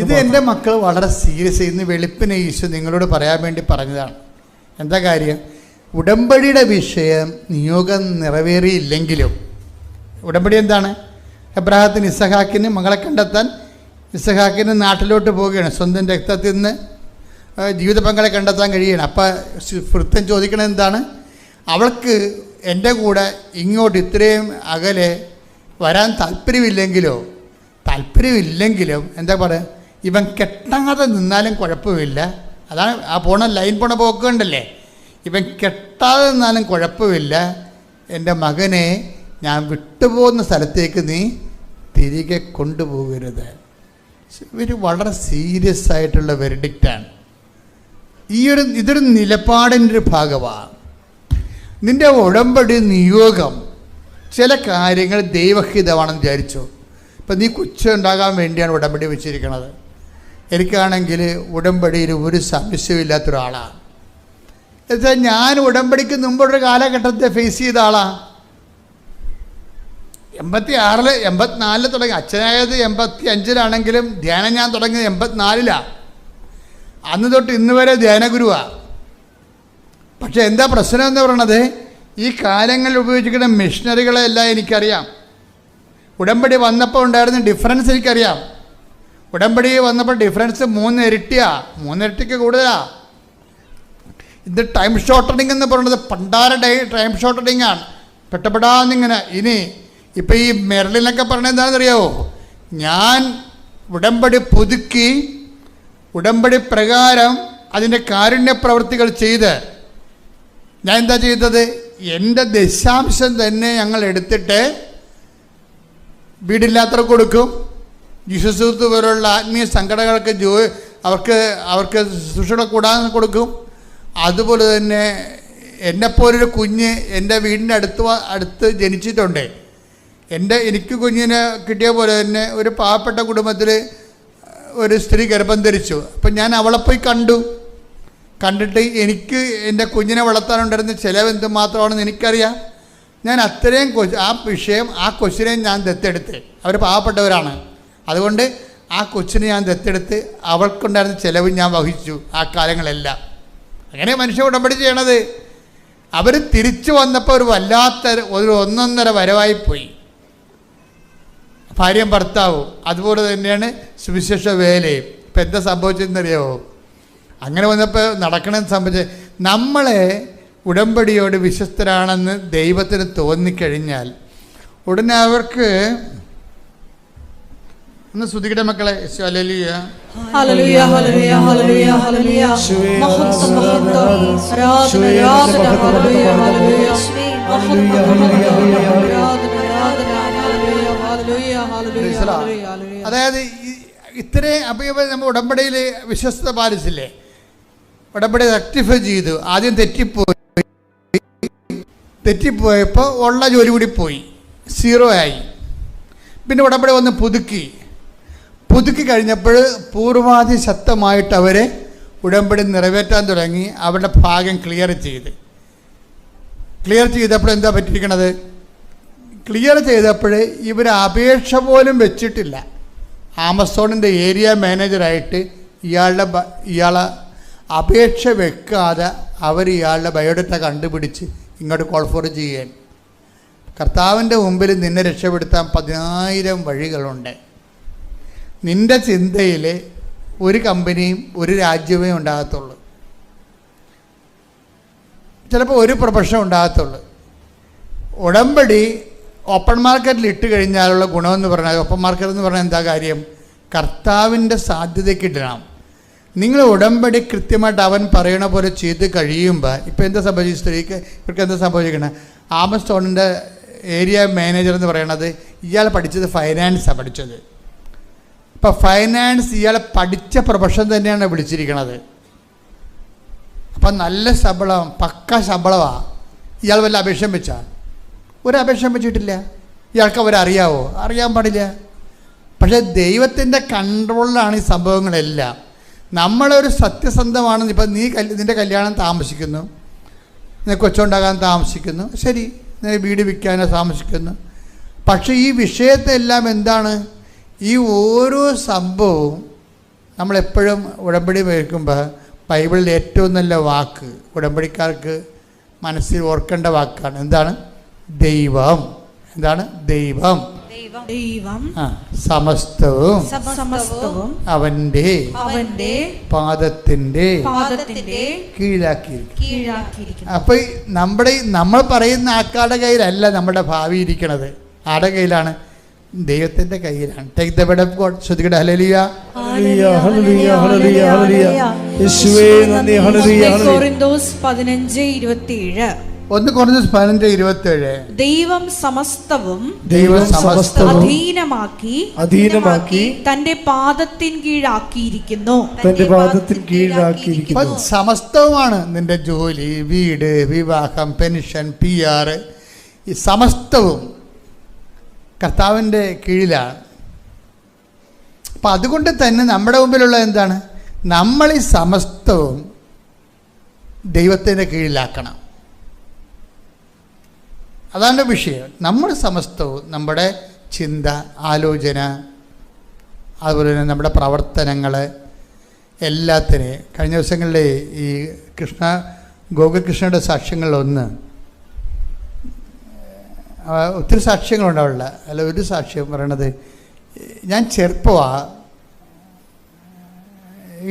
ഇത് എൻ്റെ മക്കൾ വളരെ സീരിയസ്. ഇന്ന് വെളുപ്പിനെ ഈശോ നിങ്ങളോട് പറയാൻ വേണ്ടി പറഞ്ഞതാണ്. എന്താ കാര്യം? ഉടമ്പടിയുടെ വിഷയം നിയോഗം നിറവേറിയില്ലെങ്കിലും, ഉടമ്പടി എന്താണ്? എബ്രാഹത്തിന് ഇസഹാക്കിന് മകളെ കണ്ടെത്താൻ ഇസഹാക്കിന് നാട്ടിലോട്ട് പോവുകയാണ്. സ്വന്തം രക്തത്തിൽ നിന്ന് ജീവിത പങ്കാളെ കണ്ടെത്താൻ കഴിയണം. അപ്പം വൃത്തം ചോദിക്കണത് എന്താണ്? അവൾക്ക് എൻ്റെ കൂടെ ഇങ്ങോട്ട് ഇത്രയും അകലെ വരാൻ താല്പര്യമില്ലെങ്കിലും എന്താ പറയുക, ഇവൻ കെട്ടാതെ നിന്നാലും കുഴപ്പമില്ല. അതാണ് ആ ലൈൻ പോണ പോക്കുണ്ടല്ലേ, ഇവൻ കെട്ടാതെ നിന്നാലും കുഴപ്പമില്ല, എൻ്റെ മകനെ ഞാൻ വിട്ടുപോകുന്ന സ്ഥലത്തേക്ക് നീ തിരികെ കൊണ്ടുപോകരുത്. ഇവർ വളരെ സീരിയസ് ആയിട്ടുള്ള വെർഡിക്റ്റാണ്. ഇതൊരു നിലപാടിൻ്റെ ഒരു ഭാഗമാണ്. നിൻ്റെ ഉടമ്പടി നിയോഗം ചില കാര്യങ്ങൾ ദൈവഹിതമാണെന്ന് വിചാരിച്ചു. ഇപ്പം നീ കൊച്ചുണ്ടാകാൻ വേണ്ടിയാണ് ഉടമ്പടി വെച്ചിരിക്കുന്നത്. എനിക്കാണെങ്കിൽ ഉടമ്പടിയിൽ ഒരു സംശയമില്ലാത്തൊരാളാണ്. എന്നുവെച്ചാൽ ഞാൻ ഉടമ്പടിക്ക് മുമ്പൊരു കാലഘട്ടത്തെ ഫേസ് ചെയ്ത ആളാണ്. 86 84 തുടങ്ങി. അച്ഛനായത് 85-ലാണെങ്കിലും ധ്യാനം ഞാൻ തുടങ്ങിയത് 84-ലാണ്. അന്ന് തൊട്ട് ഇന്ന് വരെ ധ്യാനഗുരുവാണ്. പക്ഷെ എന്താ പ്രശ്നം എന്ന് പറയണത്, ഈ കാലങ്ങളിൽ ഉപയോഗിച്ചിരിക്കുന്ന മെഷീനറികളെല്ലാം എനിക്കറിയാം. ഉടമ്പടി വന്നപ്പോൾ ഉണ്ടായിരുന്ന ഡിഫറൻസ് എനിക്കറിയാം. ഉടമ്പടി വന്നപ്പോൾ ഡിഫറൻസ് 3 ഇരട്ടിക്ക് കൂടുതലാണ്. ഇത് ടൈം ഷോർട്ടണിങ് എന്ന് പറയുന്നത് പണ്ടാര ടൈം ഷോർട്ടണിങ് ആണ്. പെട്ടപ്പെടാന്നിങ്ങനെ. ഇപ്പം ഈ മെർലിനൊക്കെ പറഞ്ഞത് എന്താണെന്നറിയാമോ, ഞാൻ ഉടമ്പടി പുതുക്കി ഉടമ്പടി പ്രകാരം അതിൻ്റെ കാരുണ്യ പ്രവൃത്തികൾ ചെയ്ത് ഞാൻ എന്താ ചെയ്തത്, എൻ്റെ ദശാംശം തന്നെ ഞങ്ങൾ എടുത്തിട്ട് വീടില്ലാത്തവർക്ക് കൊടുക്കും. ജീസസ് പോലുള്ള ആത്മീയ സംഘടനകൾക്ക് അവർക്ക് ശുശ്രൂഷ കൂടാൻ കൊടുക്കും. അതുപോലെ തന്നെ എന്നെപ്പോലൊരു കുഞ്ഞ് എൻ്റെ വീടിൻ്റെ അടുത്ത് ജനിച്ചിട്ടുണ്ട്. എനിക്ക് കുഞ്ഞിനെ കിട്ടിയ പോലെ തന്നെ ഒരു പാവപ്പെട്ട കുടുംബത്തിൽ ഒരു സ്ത്രീ ഗർഭം ധരിച്ചു. അപ്പം ഞാൻ അവളെ പോയി കണ്ടിട്ട് എനിക്ക് എൻ്റെ കുഞ്ഞിനെ വളർത്താനുണ്ടായിരുന്ന ചിലവ് എന്തുമാത്രമാണെന്ന് എനിക്കറിയാം. ഞാൻ അത്രയും ആ കൊച്ചിനെ ഞാൻ ദത്തെടുത്ത്. അവർ പാവപ്പെട്ടവരാണ്. അതുകൊണ്ട് ആ കൊച്ചിനെ ഞാൻ ദത്തെടുത്ത് അവൾക്കുണ്ടായിരുന്ന ചിലവ് ഞാൻ വഹിച്ചു ആ കാലങ്ങളെല്ലാം. അങ്ങനെ മനുഷ്യ ഉടമ്പടി ചെയ്യണത്. അവർ തിരിച്ചു വന്നപ്പോൾ ഒരു വല്ലാത്ത ഒരു 1.5 വരവായിപ്പോയി. ഭാര്യയും ഭർത്താവും. അതുപോലെ തന്നെയാണ് സുവിശേഷ വേലയും. ഇപ്പം എന്താ സംഭവിച്ചതെന്നറിയാമോ, അങ്ങനെ വന്നപ്പോൾ നടക്കണമെന്ന് സംഭവിച്ചത്, നമ്മളെ ഉടമ്പടിയോട് വിശ്വസ്തരാണെന്ന് ദൈവത്തിന് തോന്നിക്കഴിഞ്ഞാൽ ഉടനെ അവർക്ക് ഒന്ന് സ്തുതിക്കട്ടെ മക്കളെ. Hallelujah hallelujah hallelujah hallelujah hallelujah മഹത്വം മഹത്വം ആരാധന ആരാധന ഹല്ലേലൂയ ഹല്ലേലൂയ മഹത്വം ആരാധന. അതായത് ഇത്രയും അപ്പോൾ നമ്മൾ ഉടമ്പടിയിൽ വിശ്വസ്തത പാലിച്ചില്ലേ, ഉടമ്പടി റെക്ടിഫൈ ചെയ്തു. ആദ്യം തെറ്റിപ്പോയപ്പോൾ ഉള്ള ജോലി കൂടി പോയി, 0 ആയി. പിന്നെ ഉടമ്പടി വന്ന് പുതുക്കി കഴിഞ്ഞപ്പോൾ പൂർവാധി ശക്തമായിട്ട് അവരെ ഉടമ്പടി നിറവേറ്റാൻ തുടങ്ങി. അവരുടെ ഭാഗം ക്ലിയർ ചെയ്തപ്പോൾ എന്താ പറ്റിയിരിക്കണത്, ക്ലിയർ ചെയ്തപ്പോൾ ഇവർ അപേക്ഷ പോലും വെച്ചിട്ടില്ല. ആമസോണിൻ്റെ ഏരിയ മാനേജറായിട്ട് ഇയാളെ അപേക്ഷ വെക്കാതെ ഇയാളുടെ ബയോഡേറ്റ കണ്ടുപിടിച്ച് ഇങ്ങോട്ട് കോൾ ഫോർ ചെയ്യാൻ. കർത്താവിൻ്റെ മുമ്പിൽ നിന്നെ രക്ഷപ്പെടുത്താൻ 10,000 വഴികളുണ്ട്. നിൻ്റെ ചിന്തയിൽ ഒരു കമ്പനിയും ഒരു രാജ്യമേ ഉണ്ടാകത്തുള്ളൂ. ചിലപ്പോൾ ഒരു പ്രൊഫഷൻ ഉണ്ടാകത്തുള്ളൂ. ഉടമ്പടി ഓപ്പൺ മാർക്കറ്റിൽ ഇട്ട് കഴിഞ്ഞാലുള്ള ഗുണമെന്ന് പറഞ്ഞാൽ, ഓപ്പൺ മാർക്കറ്റ് എന്ന് പറഞ്ഞാൽ എന്താ കാര്യം, കർത്താവിൻ്റെ സാധ്യതയ്ക്ക് ഇടണം. നിങ്ങൾ ഉടമ്പടി കൃത്യമായിട്ട് അവൻ പറയണ പോലെ ചെയ്ത് കഴിയുമ്പോൾ ഇപ്പോൾ എന്താ സംഭവിച്ചു, സ്ത്രീക്ക് ഇവർക്ക് എന്താ സംഭവിക്കണേ, ആമസോണിൻ്റെ ഏരിയ മാനേജർ എന്ന് പറയണത് ഇയാൾ പഠിച്ചത് ഫൈനാൻസാണ് പഠിച്ചത്. ഇപ്പോൾ ഫൈനാൻസ് ഇയാൾ പഠിച്ച പ്രൊഫഷൻ തന്നെയാണ് വിളിച്ചിരിക്കണത്. അപ്പം നല്ല ശമ്പളം, പക്ക ശമ്പളമാണ്. ഇയാൾ വല്ല അപേക്ഷ വെച്ചാൽ ഒരു അപേക്ഷ വെച്ചിട്ടില്ല. ഇയാൾക്ക് അവരറിയാവോ? അറിയാൻ പാടില്ല. പക്ഷേ ദൈവത്തിൻ്റെ കൺട്രോളിലാണ് ഈ സംഭവങ്ങളെല്ലാം. നമ്മളൊരു സത്യസന്ധമാണെന്ന്, ഇപ്പം നിൻ്റെ കല്യാണം താമസിക്കുന്നു, നിനക്ക് കൊച്ചുണ്ടാകാൻ താമസിക്കുന്നു, ശരി, നീ വീട് വിൽക്കാനോ താമസിക്കുന്നു. പക്ഷേ ഈ വിഷയത്തെല്ലാം എന്താണ്, ഈ ഓരോ സംഭവവും നമ്മളെപ്പോഴും ഉടമ്പടി വയ്ക്കുമ്പോൾ ബൈബിളിൽ ഏറ്റവും നല്ല വാക്ക് ഉടമ്പടിക്കാർക്ക് മനസ്സിൽ ഓർക്കേണ്ട വാക്കാണ്. എന്താണ്? ദൈവം. എന്താണ്? ദൈവം. ദൈവം സമസ്തവും സമസ്തവും അവന്റെ പാദത്തിന്റെ കീഴാക്കിയിരിക്കുന്നു. അപ്പൊ നമ്മൾ പറയുന്ന ആൾക്കാരുടെ കയ്യിലല്ല നമ്മുടെ ഭാവി ഇരിക്കണത്. ആരുടെ കയ്യിലാണ്? ദൈവത്തിന്റെ കയ്യിലാണ്. Take the word of God. ശ്രദ്ധിക്കട്ടെ. Hallelujah, hallelujah, hallelujah, hallelujah, hallelujah. യേശുവേ നന്ദി. Hallelujah, hallelujah. കൊരിന്തോസ് 15:27. 1 കൊരിന്തോസ് 15:27. ദൈവം സമസ്തവും അധീനമാക്കി തന്റെ പാദത്തിൻ കീഴാക്കിയിരിക്കുന്നു. സമസ്തവുമാണ് നിന്റെ ജോലി, വീട്, വിവാഹം, പെൻഷൻ, PR, ഈ സമസ്തവും കർത്താവിൻ്റെ കീഴിലാണ്. അപ്പം അതുകൊണ്ട് തന്നെ നമ്മുടെ മുമ്പിലുള്ള എന്താണ്? നമ്മൾ ഈ സമസ്തവും ദൈവത്തിൻ്റെ കീഴിലാക്കണം. അതാണ് വിഷയം. നമ്മൾ സമസ്തവും നമ്മുടെ ചിന്ത, ആലോചന, അതുപോലെ തന്നെ നമ്മുടെ പ്രവർത്തനങ്ങൾ എല്ലാത്തിനെയും. കഴിഞ്ഞ ദിവസങ്ങളിൽ ഈ ഗോകുൽകൃഷ്ണയുടെ സാക്ഷ്യങ്ങളിലൊന്ന്, ഒത്തിരി സാക്ഷ്യങ്ങളുണ്ടാവില്ല, അല്ല ഒരു സാക്ഷ്യം പറയണത്, ഞാൻ ചെറുപ്പമാണ്,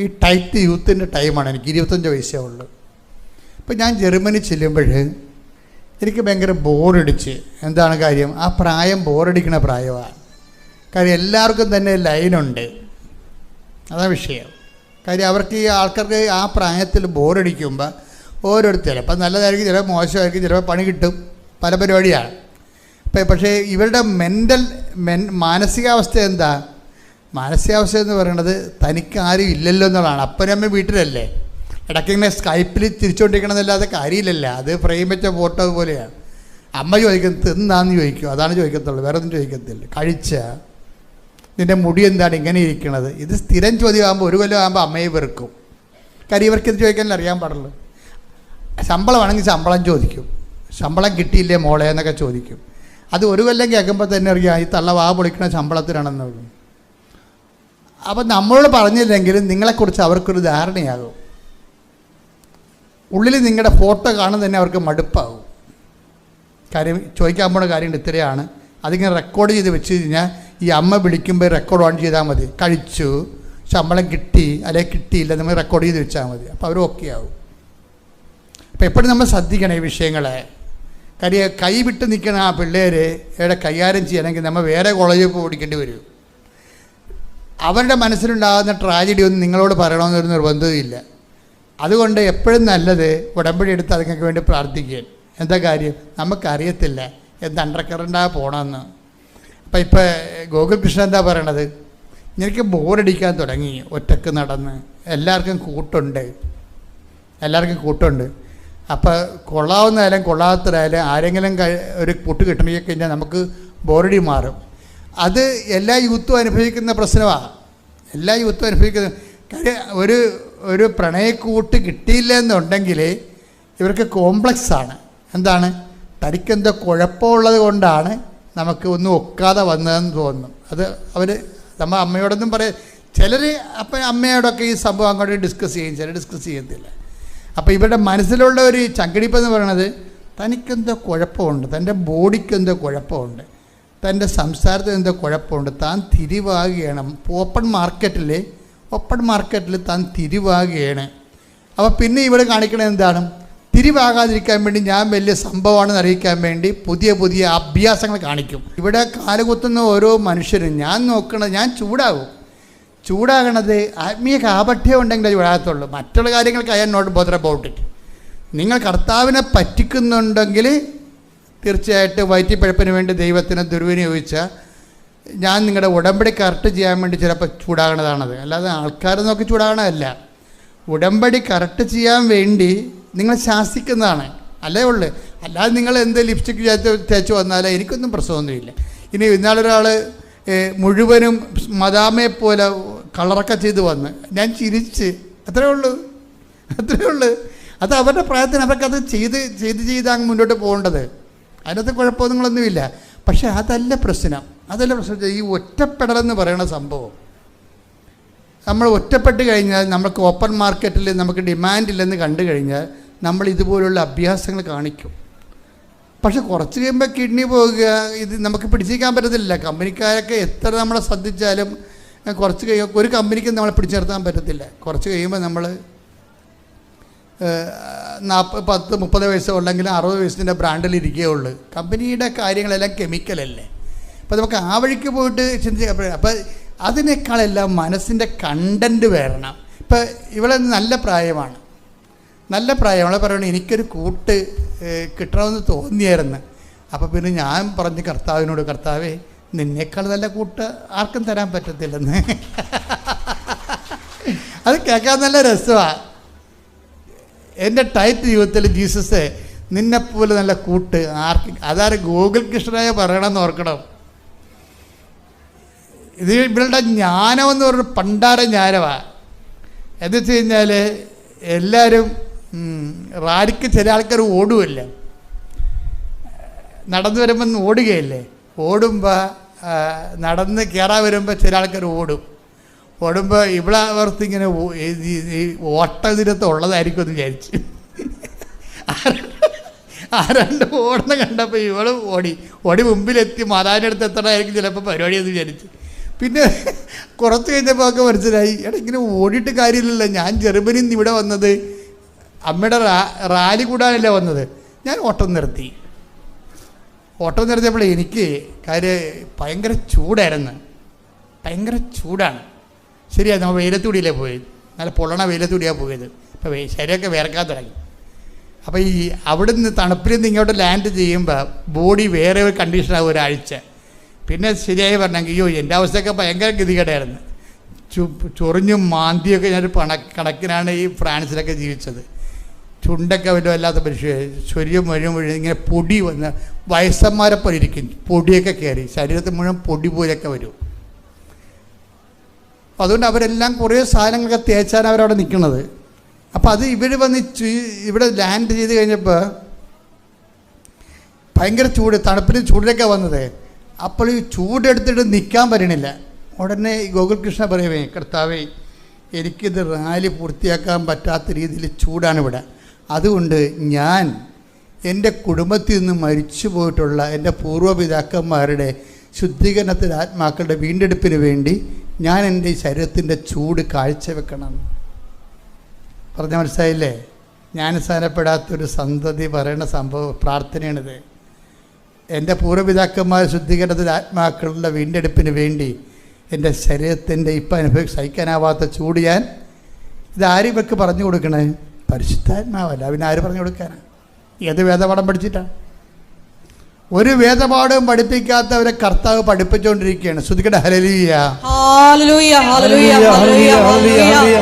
ഈ ടൈറ്റ് യൂത്തിൻ്റെ ടൈമാണ്, എനിക്ക് 25 വയസ്സേ ഉള്ളൂ. അപ്പോൾ ഞാൻ ജർമ്മനി ചെല്ലുമ്പോൾ എനിക്ക് ഭയങ്കര ബോറടിച്ച്. എന്താണ് കാര്യം? ആ പ്രായം ബോറടിക്കുന്ന പ്രായമാണ്. കാര്യം എല്ലാവർക്കും തന്നെ ലൈനുണ്ട്, അതാണ് വിഷയം. കാര്യം അവർക്ക് ഈ ആൾക്കാർക്ക് ആ പ്രായത്തിൽ ബോറടിക്കുമ്പോൾ ഓരോരുത്തർ ചിലപ്പോൾ നല്ലതായിരിക്കും, ചിലപ്പോൾ മോശമായിരിക്കും, ചിലപ്പോൾ പണി കിട്ടും, പല പരിപാടിയാണ്. പക്ഷേ ഇവരുടെ മാനസികാവസ്ഥ എന്താ? മാനസികാവസ്ഥ എന്ന് പറയുന്നത് തനിക്ക് ആരും ഇല്ലല്ലോ എന്നുള്ളതാണ്. അപ്പനമ്മ വീട്ടിലല്ലേ, ഇടയ്ക്കിങ്ങനെ സ്കൈപ്പിൽ തിരിച്ചുകൊണ്ടിരിക്കണമെന്നല്ലാതെ കാര്യമില്ലല്ല. അത് ഫ്രെയിം വെച്ച ഫോട്ടോ പോലെയാണ്. അമ്മ ചോദിക്കും തിന്നാന്ന് ചോദിക്കും, അതാണ് ചോദിക്കത്തുള്ളൂ, വേറെ ഒന്നും ചോദിക്കത്തില്ല. കഴിച്ച നിൻ്റെ മുടി എന്താണ് ഇങ്ങനെ ഇരിക്കണത്? ഇത് സ്ഥിരം ചോദ്യമാകുമ്പോൾ 1 കൊല്ലം ആകുമ്പോൾ അമ്മയെ വെറുക്കും. കാര്യം ഇവർക്കിത് ചോദിക്കാനല്ല അറിയാൻ പാടുള്ളൂ. ശമ്പളമാണെങ്കിൽ ശമ്പളം ചോദിക്കും, ശമ്പളം കിട്ടിയില്ലേ മോളെ എന്നൊക്കെ ചോദിക്കും. അത് 1 കൊല്ലം കേൾക്കുമ്പോൾ തന്നെ അറിയാം ഈ തള്ള വാ പൊളിക്കണ ശമ്പളത്തിനാണെന്നുള്ളൂ. അപ്പം നമ്മളോട് പറഞ്ഞില്ലെങ്കിലും നിങ്ങളെക്കുറിച്ച് അവർക്കൊരു ധാരണയാകും. ഉള്ളിൽ നിങ്ങളുടെ ഫോട്ടോ കാണുന്ന തന്നെ അവർക്ക് മടുപ്പാകും. കാര്യം ചോദിക്കാൻ പോണ കാര്യം ഇത്രയാണ്. അതിങ്ങനെ റെക്കോർഡ് ചെയ്ത് വെച്ച് കഴിഞ്ഞാൽ ഈ അമ്മ വിളിക്കുമ്പോൾ റെക്കോർഡ് ഓൺ ചെയ്താൽ മതി. കഴിച്ചു, ശമ്പളം കിട്ടി അല്ലെങ്കിൽ കിട്ടിയില്ല, നമ്മൾ റെക്കോർഡ് ചെയ്ത് വെച്ചാൽ മതി. അപ്പോൾ അവർ ഓക്കെ ആവും. അപ്പോൾ എപ്പോഴും നമ്മൾ ശ്രദ്ധിക്കണം ഈ വിഷയങ്ങളെ. കാര്യം കൈ വിട്ട് നിൽക്കുന്ന ആ പിള്ളേരെ കൈകാര്യം ചെയ്യണമെങ്കിൽ നമ്മൾ വേറെ കോളേജിൽ പോയി പഠിക്കേണ്ടി വരും. അവരുടെ മനസ്സിലുണ്ടാകുന്ന ട്രാജഡി ഒന്നും നിങ്ങളോട് പറയണമെന്നൊരു നിർബന്ധമില്ല. അതുകൊണ്ട് എപ്പോഴും നല്ലത് ഉടമ്പടി എടുത്ത് അതിങ്ങൾക്ക് വേണ്ടി പ്രാർത്ഥിക്കുക. എന്താ കാര്യം? നമുക്കറിയത്തില്ല എന്ത് അണ്ടർ കറണ്ടാണ് പോകണമെന്ന്. അപ്പം ഇപ്പോൾ ഗോകുൽകൃഷ്ണൻ എന്താ പറയണത്? എനിക്ക് ബോറടിക്കാൻ തുടങ്ങി ഒറ്റക്ക് നടന്ന്. എല്ലാവർക്കും കൂട്ടുണ്ട്. അപ്പോൾ കൊള്ളാവുന്നതായാലും കൊള്ളാത്തതായാലും ആരെങ്കിലും ഒരു കൂട്ട് കിട്ടണമെങ്കിൽ കഴിഞ്ഞാൽ നമുക്ക് ബോറടി മാറും. അത് എല്ലാ യൂത്തും അനുഭവിക്കുന്ന പ്രശ്നമാണ്. എല്ലാ യൂത്തും അനുഭവിക്കുന്ന കാര്യം. ഒരു പ്രണയക്കൂട്ട് കിട്ടിയില്ല എന്നുണ്ടെങ്കിൽ ഇവർക്ക് കോംപ്ലക്സാണ്. എന്താണ്? തനിക്കെന്തോ കുഴപ്പമുള്ളത് കൊണ്ടാണ് നമുക്ക് ഒന്നും ഒക്കാതെ വന്നതെന്ന് തോന്നും. അത് നമ്മൾ അമ്മയോടൊന്നും ചിലർ അപ്പം അമ്മയോടൊക്കെ ഈ സംഭവം അങ്ങോട്ട് ഡിസ്കസ് ചെയ്യും, ചിലർ ഡിസ്കസ് ചെയ്യത്തില്ല. അപ്പോൾ ഇവരുടെ മനസ്സിലുള്ള ഒരു ചങ്കിടിപ്പെന്ന് പറയണത് തനിക്കെന്തോ കുഴപ്പമുണ്ട്, തൻ്റെ ബോഡിക്കെന്തോ കുഴപ്പമുണ്ട്, തൻ്റെ സംസാരത്തിന് എന്തോ കുഴപ്പമുണ്ട്, താൻ തിരിവാകുകയാണ്. ഓപ്പൺ മാർക്കറ്റിൽ താൻ തിരിവാകുകയാണ്. അപ്പോൾ പിന്നെ ഇവിടെ കാണിക്കണത് എന്താണ്? തിരിവാകാതിരിക്കാൻ വേണ്ടി ഞാൻ വലിയ സംഭവമാണെന്ന് അറിയിക്കാൻ വേണ്ടി പുതിയ പുതിയ അഭ്യാസങ്ങൾ കാണിക്കും. ഇവിടെ കാലുകുത്തുന്ന ഓരോ മനുഷ്യരും ഞാൻ ചൂടാകണത് ആത്മീയ കാപഠ്യം ഉണ്ടെങ്കിൽ ചൂടാകത്തുള്ളൂ. മറ്റുള്ള കാര്യങ്ങൾക്ക് I am not bother about it. നിങ്ങൾ കർത്താവിനെ പറ്റിക്കുന്നുണ്ടെങ്കിൽ തീർച്ചയായിട്ടും വയറ്റിപ്പഴപ്പിന് വേണ്ടി ദൈവത്തിന് ദുർവിനിയോഗിച്ചാൽ ഞാൻ നിങ്ങളുടെ ഉടമ്പടി കറക്റ്റ് ചെയ്യാൻ വേണ്ടി ചിലപ്പോൾ ചൂടാകണതാണത്. അല്ലാതെ ആൾക്കാരെ നോക്കി ചൂടാകണമല്ല. ഉടമ്പടി കറക്റ്റ് ചെയ്യാൻ വേണ്ടി നിങ്ങൾ ശാസിക്കുന്നതാണ് അല്ലേ ഉള്ളു. അല്ലാതെ നിങ്ങൾ എന്ത് ലിപ്സ്റ്റിക് തേച്ച് വന്നാലേ എനിക്കൊന്നും പ്രശ്നമൊന്നുമില്ല. ഇനി ഇന്നാളൊരാൾ മുഴുവനും മദാമയെ പോലെ കളറൊക്കെ ചെയ്ത് വന്ന് ഞാൻ ചിരിച്ച്. അത്രയേ ഉള്ളൂ. അത് അവരുടെ പ്രായത്തിന് അവർക്കത് ചെയ്ത് അങ്ങ് മുന്നോട്ട് പോകേണ്ടത്. അതിനകത്ത് കുഴപ്പമൊന്നുങ്ങളൊന്നുമില്ല. പക്ഷേ അതല്ല പ്രശ്നം. ഈ ഒറ്റപ്പെടലെന്ന് പറയുന്ന സംഭവം. നമ്മൾ ഒറ്റപ്പെട്ട് കഴിഞ്ഞാൽ നമുക്ക് ഓപ്പൺ മാർക്കറ്റിൽ നമുക്ക് ഡിമാൻഡ് ഇല്ലെന്ന് കണ്ടു കഴിഞ്ഞാൽ നമ്മൾ ഇതുപോലുള്ള അഭ്യാസങ്ങൾ കാണിക്കും. പക്ഷെ കുറച്ച് കഴിയുമ്പോൾ കിഡ്നി പോകുക, ഇത് നമുക്ക് പിടിച്ചിരിക്കാൻ പറ്റത്തില്ല. കമ്പനിക്കാരൊക്കെ എത്ര നമ്മളെ ശ്രദ്ധിച്ചാലും കുറച്ച് കഴിയുമ്പോൾ ഒരു കമ്പനിക്ക് നമ്മളെ പിടിച്ചു നിർത്താൻ പറ്റത്തില്ല. കുറച്ച് കഴിയുമ്പോൾ നമ്മൾ 10-30 വയസ്സ് ഉള്ളെങ്കിലും 60 വയസ്സിൻ്റെ ബ്രാൻഡിൽ ഇരിക്കുകയുള്ളൂ. കമ്പനിയുടെ കാര്യങ്ങളെല്ലാം കെമിക്കലല്ലേ. അപ്പോൾ നമുക്ക് ആ വഴിക്ക് പോയിട്ട് ചിന്തിക്കുക. അപ്പോൾ അതിനേക്കാളെല്ലാം മനസ്സിൻ്റെ കണ്ടൻറ്റ് വരണം. ഇപ്പം ഇവിടെ നല്ല പ്രായമാണ്, അവളെ പറയണം എനിക്കൊരു കൂട്ട് കിട്ടണമെന്ന് തോന്നിയായിരുന്നു. അപ്പോൾ പിന്നെ ഞാൻ പറഞ്ഞു കർത്താവിനോട്, കർത്താവേ നിന്നേക്കാൾ നല്ല കൂട്ട് ആർക്കും തരാൻ പറ്റത്തില്ലെന്ന്. അത് കേൾക്കാൻ നല്ല രസമാണ്. എൻ്റെ ടൈറ്റ് ജീവിതത്തിൽ ജീസസ് നിന്നെപ്പോലെ നല്ല കൂട്ട് ആർക്കും, അതാരും ഗോകുൽ കൃഷ്ണനായ പറയണമെന്ന് ഓർക്കണം. ഇത് ഇവളുടെ ജ്ഞാനമെന്ന് പറഞ്ഞ പണ്ടാര ജ്ഞാനമാണ്. എന്ന് വെച്ച് കഴിഞ്ഞാൽ എല്ലാവരും റാലിക്ക് ചില ആൾക്കാർ ഓടുമല്ല, നടന്നു വരുമ്പം ഓടുകയല്ലേ. ഓടുമ്പോൾ നടന്ന് കയറാൻ വരുമ്പോൾ ചില ആൾക്കാർ ഓടുമ്പോൾ ഇവിടെ അവർത്തിങ്ങനെ ഈ ഓട്ടതിരത്ത് ഉള്ളതായിരിക്കും എന്ന് വിചാരിച്ചു. ആരാണ്ട് ഓടുന്ന കണ്ടപ്പോൾ ഇവൾ ഓടി മുമ്പിലെത്തി മാതാവിൻ്റെ അടുത്ത് എത്തണമായിരിക്കും ചിലപ്പോൾ പരിപാടിയെന്ന് വിചാരിച്ചു. പിന്നെ കുറച്ച് കഴിഞ്ഞപ്പോൾ ഒക്കെ മനസ്സിലായി, ഇങ്ങനെ ഓടിയിട്ട് കാര്യമില്ലല്ലോ, ഞാൻ ജർമ്മനിയിൽ നിന്ന് ഇവിടെ വന്നത് അമ്മയുടെ റാലി കൂടാനല്ലേ വന്നത്. ഞാൻ ഓട്ടം നിർത്തിയപ്പോൾ എനിക്ക് ഭയങ്കര ചൂടായിരുന്നു, ഭയങ്കര ചൂടാണ്. ശരിയാണ്, നമ്മൾ വെയിലത്തൂടിയല്ലേ പോയത്, നല്ല പൊള്ളണ വെയിലത്തൂടിയാണ് പോയത്. അപ്പോൾ ശരീരമൊക്കെ വിയർക്കാൻ തുടങ്ങി. അപ്പോൾ ഈ അവിടെ നിന്ന് തണുപ്പിൽ നിന്ന് ഇങ്ങോട്ട് ലാൻഡ് ചെയ്യുമ്പോൾ ബോഡി വേറെ ഒരു കണ്ടീഷനാകും ഒരാഴ്ച. പിന്നെ ശരിയായി പറഞ്ഞെങ്കിൽ അയ്യോ എൻ്റെ അവസ്ഥയൊക്കെ ഭയങ്കര ഗതികേടായിരുന്നു. ചൊറിഞ്ഞും മാന്തിയൊക്കെ ഞാനൊരു കണക്കിനാണ് ഈ ഫ്രാൻസിലൊക്കെ ജീവിച്ചത്. ചുണ്ടൊക്കെ വല്ലാത്ത മനുഷ്യർ, ചൊരിയും മുഴുവൻ ഇങ്ങനെ പൊടി വന്ന് വയസ്സന്മാരെ പോലെ ഇരിക്കും, പൊടിയൊക്കെ കയറി ശരീരത്തിൽ മുഴുവൻ പൊടി പോലെയൊക്കെ വരും. അതുകൊണ്ട് അവരെല്ലാം കുറേ സാധനങ്ങളൊക്കെ തേച്ചാണ് അവരവിടെ നിൽക്കുന്നത്. അപ്പോൾ അത് ഇവർ വന്ന് ഇവിടെ ലാൻഡ് ചെയ്ത് കഴിഞ്ഞപ്പോൾ ഭയങ്കര ചൂട്, തണുപ്പിന് ചൂടിലൊക്കെ വന്നത്. അപ്പോൾ ഈ ചൂടെടുത്തിട്ട് നിൽക്കാൻ പറ്റണില്ല. ഉടനെ ഈ ഗോകുൽ കൃഷ്ണ പറയുവേ, കർത്താവേ എനിക്കിത് റാലി പൂർത്തിയാക്കാൻ പറ്റാത്ത രീതിയിൽ ചൂടാണ് ഇവിടെ. അതുകൊണ്ട് ഞാൻ എൻ്റെ കുടുംബത്തിൽ നിന്ന് മരിച്ചു പോയിട്ടുള്ള എൻ്റെ പൂർവ്വപിതാക്കന്മാരുടെ ശുദ്ധീകരണത്തിന് ആത്മാക്കളുടെ വീണ്ടെടുപ്പിന് വേണ്ടി ഞാൻ എൻ്റെ ശരീരത്തിൻ്റെ ചൂട് കാഴ്ചവെക്കണം. പറഞ്ഞ മനസ്സിലായില്ലേ? ജ്ഞാനസ്ഥാനപ്പെടാത്തൊരു സന്തതി പറയുന്ന പ്രാർത്ഥനയാണിത്. എൻ്റെ പൂർവ്വപിതാക്കന്മാർ ശുദ്ധീകരണത്തിന് ആത്മാക്കളുടെ വീണ്ടെടുപ്പിന് വേണ്ടി എൻ്റെ ശരീരത്തിൻ്റെ ഇപ്പം സഹിക്കാനാവാത്ത ചൂട് ഞാൻ ഇതാരും ഇവർക്ക് പറഞ്ഞു കൊടുക്കണേ? പരിശുദ്ധാത്മാവല്ല, പിന്നെ ആര് പറഞ്ഞു കൊടുക്കാനാണ്? ഏത് വേദപാഠം പഠിച്ചിട്ടാണ്? ഒരു വേദപാഠവും പഠിപ്പിക്കാത്തവരെ കർത്താവ് പഠിപ്പിച്ചുകൊണ്ടിരിക്കുകയാണ്. ശ്രുതിക്കട്ടെ hallelujah, hallelujah, hallelujah, hallelujah, hallelujah.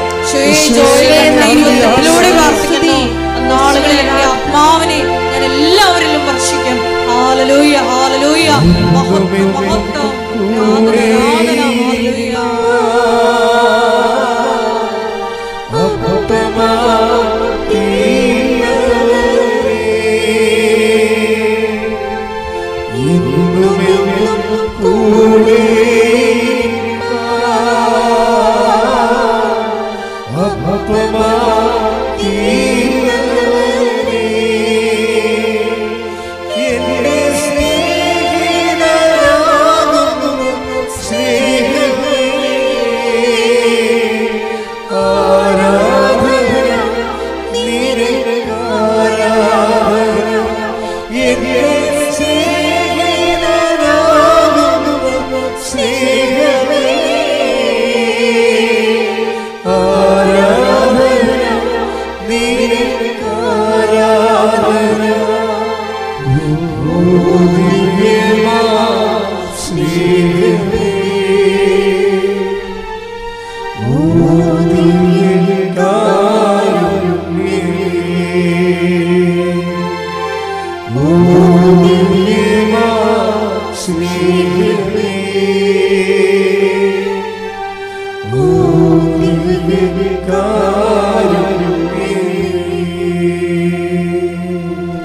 നാളുകളിൽ എൻ്റെ ആത്മാവിനെ ഞാൻ എല്ലാവരിലും വർഷിക്കും. ഹല്ലേലൂയ, ഹല്ലേലൂയ, മഹത്വം, മഹത്വം, ആരാധന, ഹല്ലേലൂയ.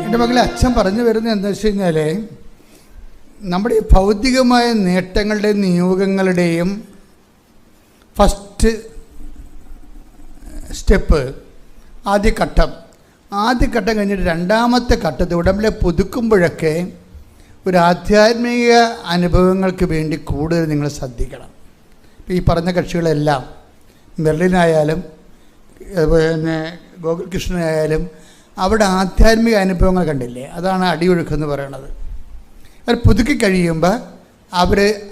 എൻ്റെ മകളെ, അച്ഛൻ പറഞ്ഞു വരുന്നത് എന്താ വെച്ച് കഴിഞ്ഞാൽ, നമ്മുടെ ഈ ഭൗതികമായ നേട്ടങ്ങളുടെയും നിയോഗങ്ങളുടെയും ഫസ്റ്റ് സ്റ്റെപ്പ്, ആദ്യ ഘട്ടം ആദ്യ ഘട്ടം കഴിഞ്ഞിട്ട് രണ്ടാമത്തെ ഘട്ടത്തിൽ ഉടമ്പടിയെ പുതുക്കുമ്പോഴൊക്കെ ഒരു ആധ്യാത്മിക അനുഭവങ്ങൾക്ക് വേണ്ടി കൂടുതൽ നിങ്ങൾ ശ്രദ്ധിക്കണം. ഇപ്പോൾ ഈ പറഞ്ഞ കക്ഷികളെല്ലാം മെർലിനായാലും പിന്നെ ഗോകുൽകൃഷ്ണനായാലും അവിടെ ആധ്യാത്മിക അനുഭവങ്ങൾ കണ്ടില്ലേ, അതാണ് അടിയൊഴുക്കെന്ന് പറയണത്. അവർ പുതുക്കി കഴിയുമ്പോൾ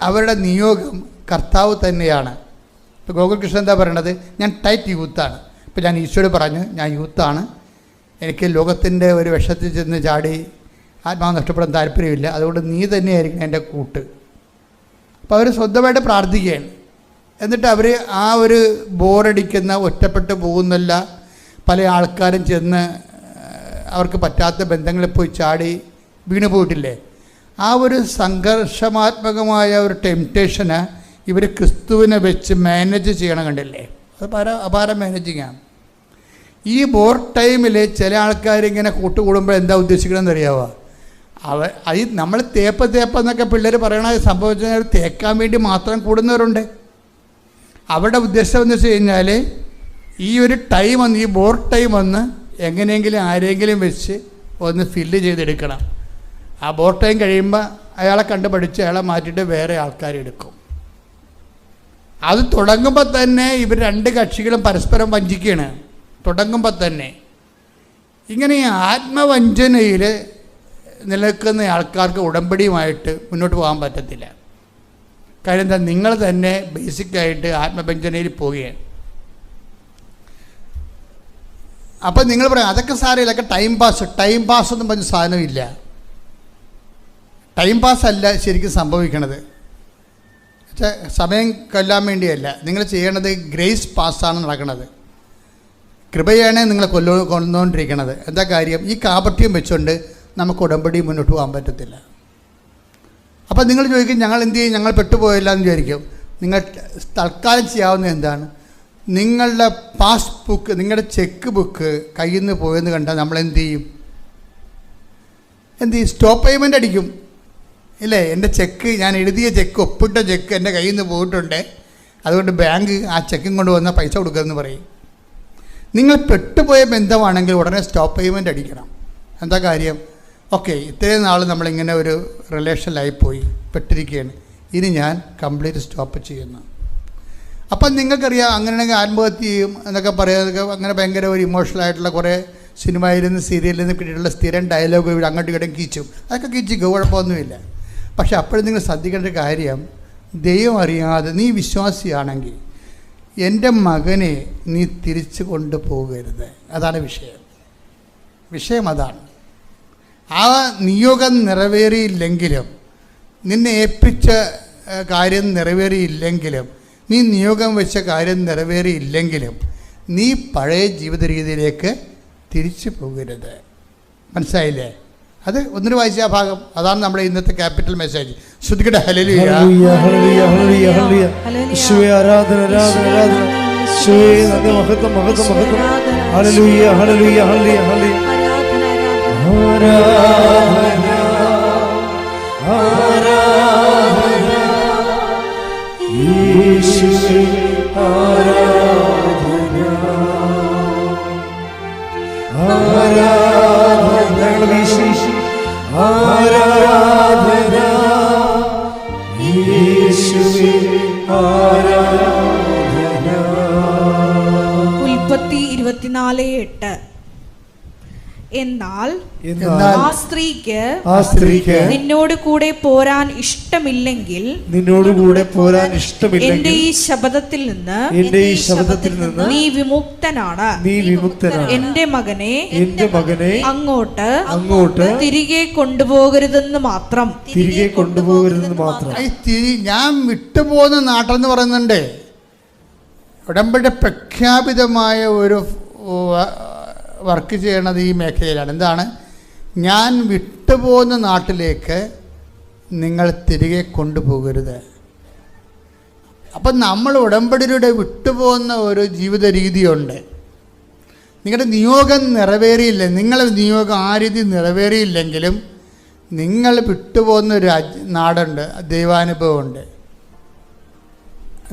അവരുടെ നിയോഗം കർത്താവ് തന്നെയാണ്. ഇപ്പോൾ ഗോകുൽകൃഷ്ണൻ എന്താ പറയണത്? ഞാൻ ടൈറ്റ് യൂത്താണ്. ഇപ്പോൾ ഞാൻ ഈശോയോട് പറഞ്ഞു, ഞാൻ യൂത്താണ്, എനിക്ക് ലോകത്തിൻ്റെ ഒരു വിഷത്തിൽ ചെന്ന് ചാടി ആത്മാവ് നഷ്ടപ്പെടാൻ താല്പര്യമില്ല, അതുകൊണ്ട് നീ തന്നെയായിരിക്കണം എൻ്റെ കൂട്ട്. അപ്പോൾ അവർ സ്വന്തമായിട്ട് പ്രാർത്ഥിക്കുകയാണ്. എന്നിട്ട് അവർ ആ ഒരു ബോറടിക്കുന്ന, ഒറ്റപ്പെട്ട് പോകുന്നില്ല, പല ആൾക്കാരും ചെന്ന് അവർക്ക് പറ്റാത്ത ബന്ധങ്ങളിൽ പോയി ചാടി വീണു പോയിട്ടില്ലേ, ആ ഒരു സംഘർഷമാത്മകമായ ഒരു ടെംപ്റ്റേഷന് ഇവർ ക്രിസ്തുവിനെ വെച്ച് മാനേജ് ചെയ്യണം. കണ്ടില്ലേ, അത് അപാര മാനേജിങ്ങാണ്. ഈ ബോർ ടൈമിൽ ചില ആൾക്കാരിങ്ങനെ കൂട്ടുകൂടുമ്പോൾ എന്താ ഉദ്ദേശിക്കണമെന്ന് അറിയാവോ? അത് നമ്മൾ തേപ്പെന്നൊക്കെ പിള്ളേർ പറയണ സംഭവിച്ചാൽ തേക്കാൻ വേണ്ടി മാത്രം കൂടുന്നവരുണ്ട്. അവരുടെ ഉദ്ദേശം എന്ന് വെച്ച് കഴിഞ്ഞാൽ ഈ ഒരു ടൈം വന്ന്, ഈ ബോർ ടൈം വന്ന് എങ്ങനെയെങ്കിലും ആരെങ്കിലും വെച്ച് ഒന്ന് ഫില്ല് ചെയ്തെടുക്കണം. ആ ബോർ ടൈം കഴിയുമ്പോൾ അയാളെ കണ്ടുപഠിച്ച് അയാളെ മാറ്റിയിട്ട് വേറെ ആൾക്കാരെടുക്കും. അത് തുടങ്ങുമ്പോൾ തന്നെ ഇവർ രണ്ട് കക്ഷികളും പരസ്പരം വഞ്ചിക്കുകയാണ്. തുടങ്ങുമ്പോൾ തന്നെ ഇങ്ങനെ ആത്മവഞ്ചനയിൽ നിലനിൽക്കുന്ന ആൾക്കാർക്ക് ഉടമ്പടിയുമായിട്ട് മുന്നോട്ട് പോകാൻ പറ്റത്തില്ല. കാര്യം എന്താ? നിങ്ങൾ തന്നെ ബേസിക്കായിട്ട് ആത്മവഞ്ചനയിൽ പോവുകയാണ്. അപ്പം നിങ്ങൾ പറയാം അതൊക്കെ സാരമില്ല, അതൊക്കെ ടൈം പാസ് ഒന്നും പറഞ്ഞ സാധനമില്ല. ടൈം പാസ് അല്ല ശരിക്കും സംഭവിക്കണത്. സമയം കൊല്ലാൻ വേണ്ടിയല്ല, നിങ്ങൾ ചെയ്യണത് ഗ്രേസ് പാസ്സാണ് നടക്കുന്നത്. കൃപയാണ് നിങ്ങളെ കൊന്നുകൊണ്ടിരിക്കണത്. എന്താ കാര്യം? ഈ കാപട്യം വെച്ചുകൊണ്ട് നമുക്ക് ഉടമ്പടി മുന്നോട്ട് പോകാൻ പറ്റത്തില്ല. അപ്പം നിങ്ങൾ ചോദിക്കും ഞങ്ങൾ എന്ത് ചെയ്യും, ഞങ്ങൾ പെട്ടുപോയില്ല എന്ന് വിചാരിക്കും. നിങ്ങൾ തൽക്കാലം ചെയ്യാവുന്ന എന്താണ്? നിങ്ങളുടെ പാസ്ബുക്ക്, നിങ്ങളുടെ ചെക്ക് ബുക്ക് കയ്യിൽ നിന്ന് പോയെന്ന് കണ്ടാൽ നമ്മൾ എന്ത് ചെയ്യും? സ്റ്റോപ്പ് പേയ്മെൻ്റ് അടിക്കും ഇല്ലേ? എൻ്റെ ചെക്ക്, ഞാൻ എഴുതിയ ചെക്ക്, ഒപ്പിട്ട ചെക്ക് എൻ്റെ കയ്യിൽ നിന്ന് പോയിട്ടുണ്ട്, അതുകൊണ്ട് ബാങ്ക് ആ ചെക്കും കൊണ്ട് വന്നാൽ പൈസ കൊടുക്കുമെന്ന് പറയും. നിങ്ങൾ പെട്ടുപോയ ബന്ധമാണെങ്കിൽ ഉടനെ സ്റ്റോപ്പ് പേയ്മെൻ്റ് അടിക്കണം. എന്താ കാര്യം? ഓക്കെ, ഇത്രയും നാൾ നമ്മളിങ്ങനെ ഒരു റിലേഷനിലായിപ്പോയി, പെട്ടിരിക്കുകയാണ്, ഇനി ഞാൻ കംപ്ലീറ്റ് സ്റ്റോപ്പ് ചെയ്യുന്നു. അപ്പം നിങ്ങൾക്കറിയാം, അങ്ങനെയാണെങ്കിൽ ആത്മഹത്യ ചെയ്യും എന്നൊക്കെ പറയാതൊക്കെ അങ്ങനെ ഭയങ്കര ഒരു ഇമോഷണലായിട്ടുള്ള കുറേ സിനിമയിൽ നിന്ന് സീരിയലിൽ നിന്ന് കിട്ടിയിട്ടുള്ള സ്ഥിരം ഡയലോഗ് ഇവിടെ അങ്ങോട്ടും ഇങ്ങോട്ടും കീച്ചും, അതൊക്കെ കീച്ചിക്കും, കുഴപ്പമൊന്നുമില്ല. പക്ഷെ അപ്പോഴും നിങ്ങൾ ശ്രദ്ധിക്കേണ്ട കാര്യം, ദൈവം അറിയാതെ നീ വിശ്വാസിയാണെങ്കിൽ എൻ്റെ മകനെ നീ തിരിച്ചു കൊണ്ടുപോകരുത്. അതാണ് വിഷയം അതാണ്. ആ നിയോഗം നിറവേറിയില്ലെങ്കിലും, നിന്നെ ഏൽപ്പിച്ച കാര്യം നിറവേറിയില്ലെങ്കിലും, നീ നിയോഗം വെച്ച കാര്യം നിറവേറിയില്ലെങ്കിലും നീ പഴയ ജീവിത രീതിയിലേക്ക് തിരിച്ചു പോകരുത്. മനസ്സിലായില്ലേ? അത് ഒന്നിനു വായിച്ച ആ ഭാഗം, അതാണ് നമ്മുടെ ഇന്നത്തെ ക്യാപിറ്റൽ മെസ്സേജ്. ശ്രുതിക്കട്ടെ. Hallelujah, hallelujah, hallelujah, hallelujah. യേശുവേ ആരാധന, ആരാധന, ആരാധന. യേശുവേ നന്ദി, മഹത്വം, മഹത്വം, മഹത്വം. Hallelujah, hallelujah, hallelujah, hallelujah. ആരാധന, ആരാധന, യേശുവേ ആരാധന, ആരാധന, ആരാധന, യേശുവേ ആരാധന. ഉൽപ്പത്തി 24:8. എന്നാൽ ആ സ്ത്രീക്ക് നിന്നോട് കൂടെ പോരാൻ ഇഷ്ടമില്ലെങ്കിൽ എന്റെ ഈ ശബ്ദത്തിൽ നിന്ന് നീ വിമുക്തനാണ്. എന്റെ മകനെ അങ്ങോട്ട് തിരികെ കൊണ്ടുപോകരുതെന്ന് മാത്രം. ഞാൻ വിട്ടുപോകുന്ന നാട്ടെന്ന് പറയുന്നുണ്ട്. ഉടമ്പടി പ്രഖ്യാപിതമായ ഒരു വർക്ക് ചെയ്യണത് ഈ മേഖലയിലാണ്. എന്താണ്? ഞാൻ വിട്ടുപോകുന്ന നാട്ടിലേക്ക് നിങ്ങൾ തിരികെ കൊണ്ടുപോകരുത്. അപ്പം നമ്മൾ ഉടമ്പടിയിലൂടെ വിട്ടുപോകുന്ന ഒരു ജീവിത രീതിയുണ്ട്. നിങ്ങളുടെ നിയോഗം നിറവേറിയില്ല, നിങ്ങളുടെ നിയോഗം ആ രീതി നിറവേറിയില്ലെങ്കിലും നിങ്ങൾ വിട്ടുപോകുന്ന ഒരു നാടുണ്ട്, ദൈവാനുഭവമുണ്ട്.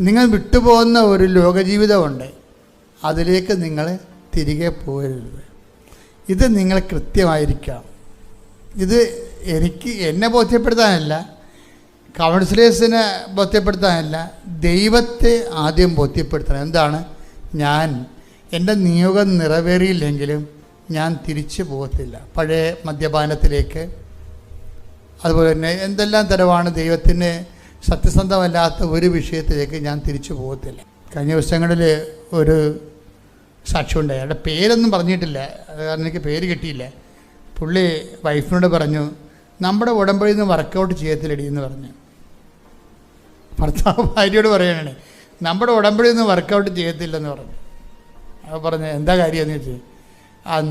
നിങ്ങൾ വിട്ടുപോകുന്ന ഒരു ലോകജീവിതമുണ്ട്, അതിലേക്ക് നിങ്ങൾ തിരികെ പോകരുത്. ഇത് നിങ്ങൾ കൃത്യമായിരിക്കണം. ഇത് എന്നെ ബോധ്യപ്പെടുത്താനല്ല, കൗൺസിലേഴ്സിനെ ബോധ്യപ്പെടുത്താനല്ല, ദൈവത്തെ ആദ്യം ബോധ്യപ്പെടുത്തണം. എന്താണ്? എൻ്റെ നിയോഗം നിറവേറിയില്ലെങ്കിലും ഞാൻ തിരിച്ചു പോകത്തില്ല പഴയ മദ്യപാനത്തിലേക്ക്. അതുപോലെ തന്നെ എന്തെല്ലാം തരമാണ് ദൈവത്തിന് സത്യസന്ധമല്ലാത്ത ഒരു വിഷയത്തിലേക്ക് ഞാൻ തിരിച്ചു പോകത്തില്ല. കഴിഞ്ഞ ദിവസങ്ങളിൽ ഒരു സാക്ഷ്യം ഉണ്ടായി. അയാളുടെ പേരൊന്നും പറഞ്ഞിട്ടില്ല, കാരണം എനിക്ക് പേര് കിട്ടിയില്ല. പുള്ളി വൈഫിനോട് പറഞ്ഞു, നമ്മുടെ ഉടമ്പടിയിൽ നിന്ന് വർക്കൗട്ട് ചെയ്യത്തില്ലടി എന്ന് പറഞ്ഞു. ഭർത്താവ് ഭാര്യയോട് പറയണേ, നമ്മുടെ ഉടമ്പടിയിൽ നിന്ന് വർക്കൗട്ട് ചെയ്യത്തില്ലെന്ന് പറഞ്ഞു. അപ്പോൾ പറഞ്ഞു, എന്താ കാര്യമെന്ന് ചോദിച്ചു.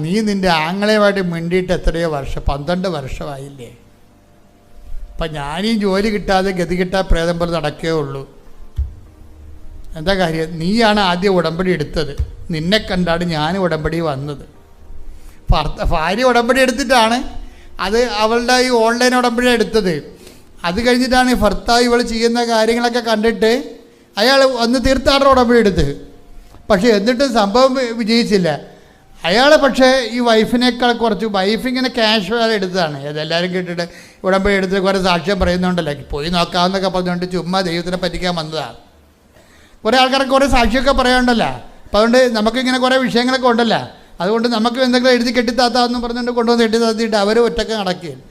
നീ നിൻ്റെ ആങ്ങളയുമായിട്ട് മിണ്ടിയിട്ട് എത്രയോ വർഷം, 12 വർഷമായില്ലേ. അപ്പം ഞാനീ ജോലി കിട്ടാതെ ഗതി കിട്ടാ പ്രേതം പോലെ നടക്കേ ഉള്ളൂ. എന്താ കാര്യം? നീയാണ് ആദ്യം ഉടമ്പടി എടുത്തത്, നിന്നെ കണ്ടാണ് ഞാൻ ഉടമ്പടി വന്നത്. ഭാര്യ ഉടമ്പടി എടുത്തിട്ടാണ് അത് അവളുടെ ഈ ഓൺലൈൻ ഉടമ്പടി എടുത്തത്. അത് കഴിഞ്ഞിട്ടാണ് ഈ ഭർത്താവ് ഇവൾ ചെയ്യുന്ന കാര്യങ്ങളൊക്കെ കണ്ടിട്ട് അയാൾ വന്ന് തീർത്ഥാടന ഉടമ്പടി എടുത്ത്. പക്ഷേ എന്നിട്ടും സംഭവം വിജയിച്ചില്ല. അയാൾ പക്ഷേ ഈ വൈഫിനേക്കാൾ കുറച്ച്, വൈഫിങ്ങനെ ക്യാഷ്വൽ എടുത്തതാണ്. അതെല്ലാവരും കേട്ടിട്ട് ഉടമ്പടി എടുത്ത് കുറേ സാക്ഷ്യം പറയുന്നുണ്ടല്ലോ, പോയി നോക്കാമെന്നൊക്കെ പറഞ്ഞുകൊണ്ട് ചുമ്മാ ദൈവത്തിനെ പറ്റിക്കാൻ വന്നതാണ്. കുറേ ആൾക്കാർക്ക് കുറേ സാക്ഷിയൊക്കെ പറയാനുണ്ടല്ലോ. അപ്പോൾ അതുകൊണ്ട് നമുക്കിങ്ങനെ കുറേ വിഷയങ്ങളൊക്കെ ഉണ്ടല്ലോ, അതുകൊണ്ട് നമുക്ക് എന്തെങ്കിലും എഴുതി കെട്ടിത്താത്താന്ന് പറഞ്ഞുകൊണ്ട് കൊണ്ടുവന്ന് കെട്ടിത്താത്തിയിട്ട് അവർ ഒറ്റക്ക് നടക്കുകയാണ്.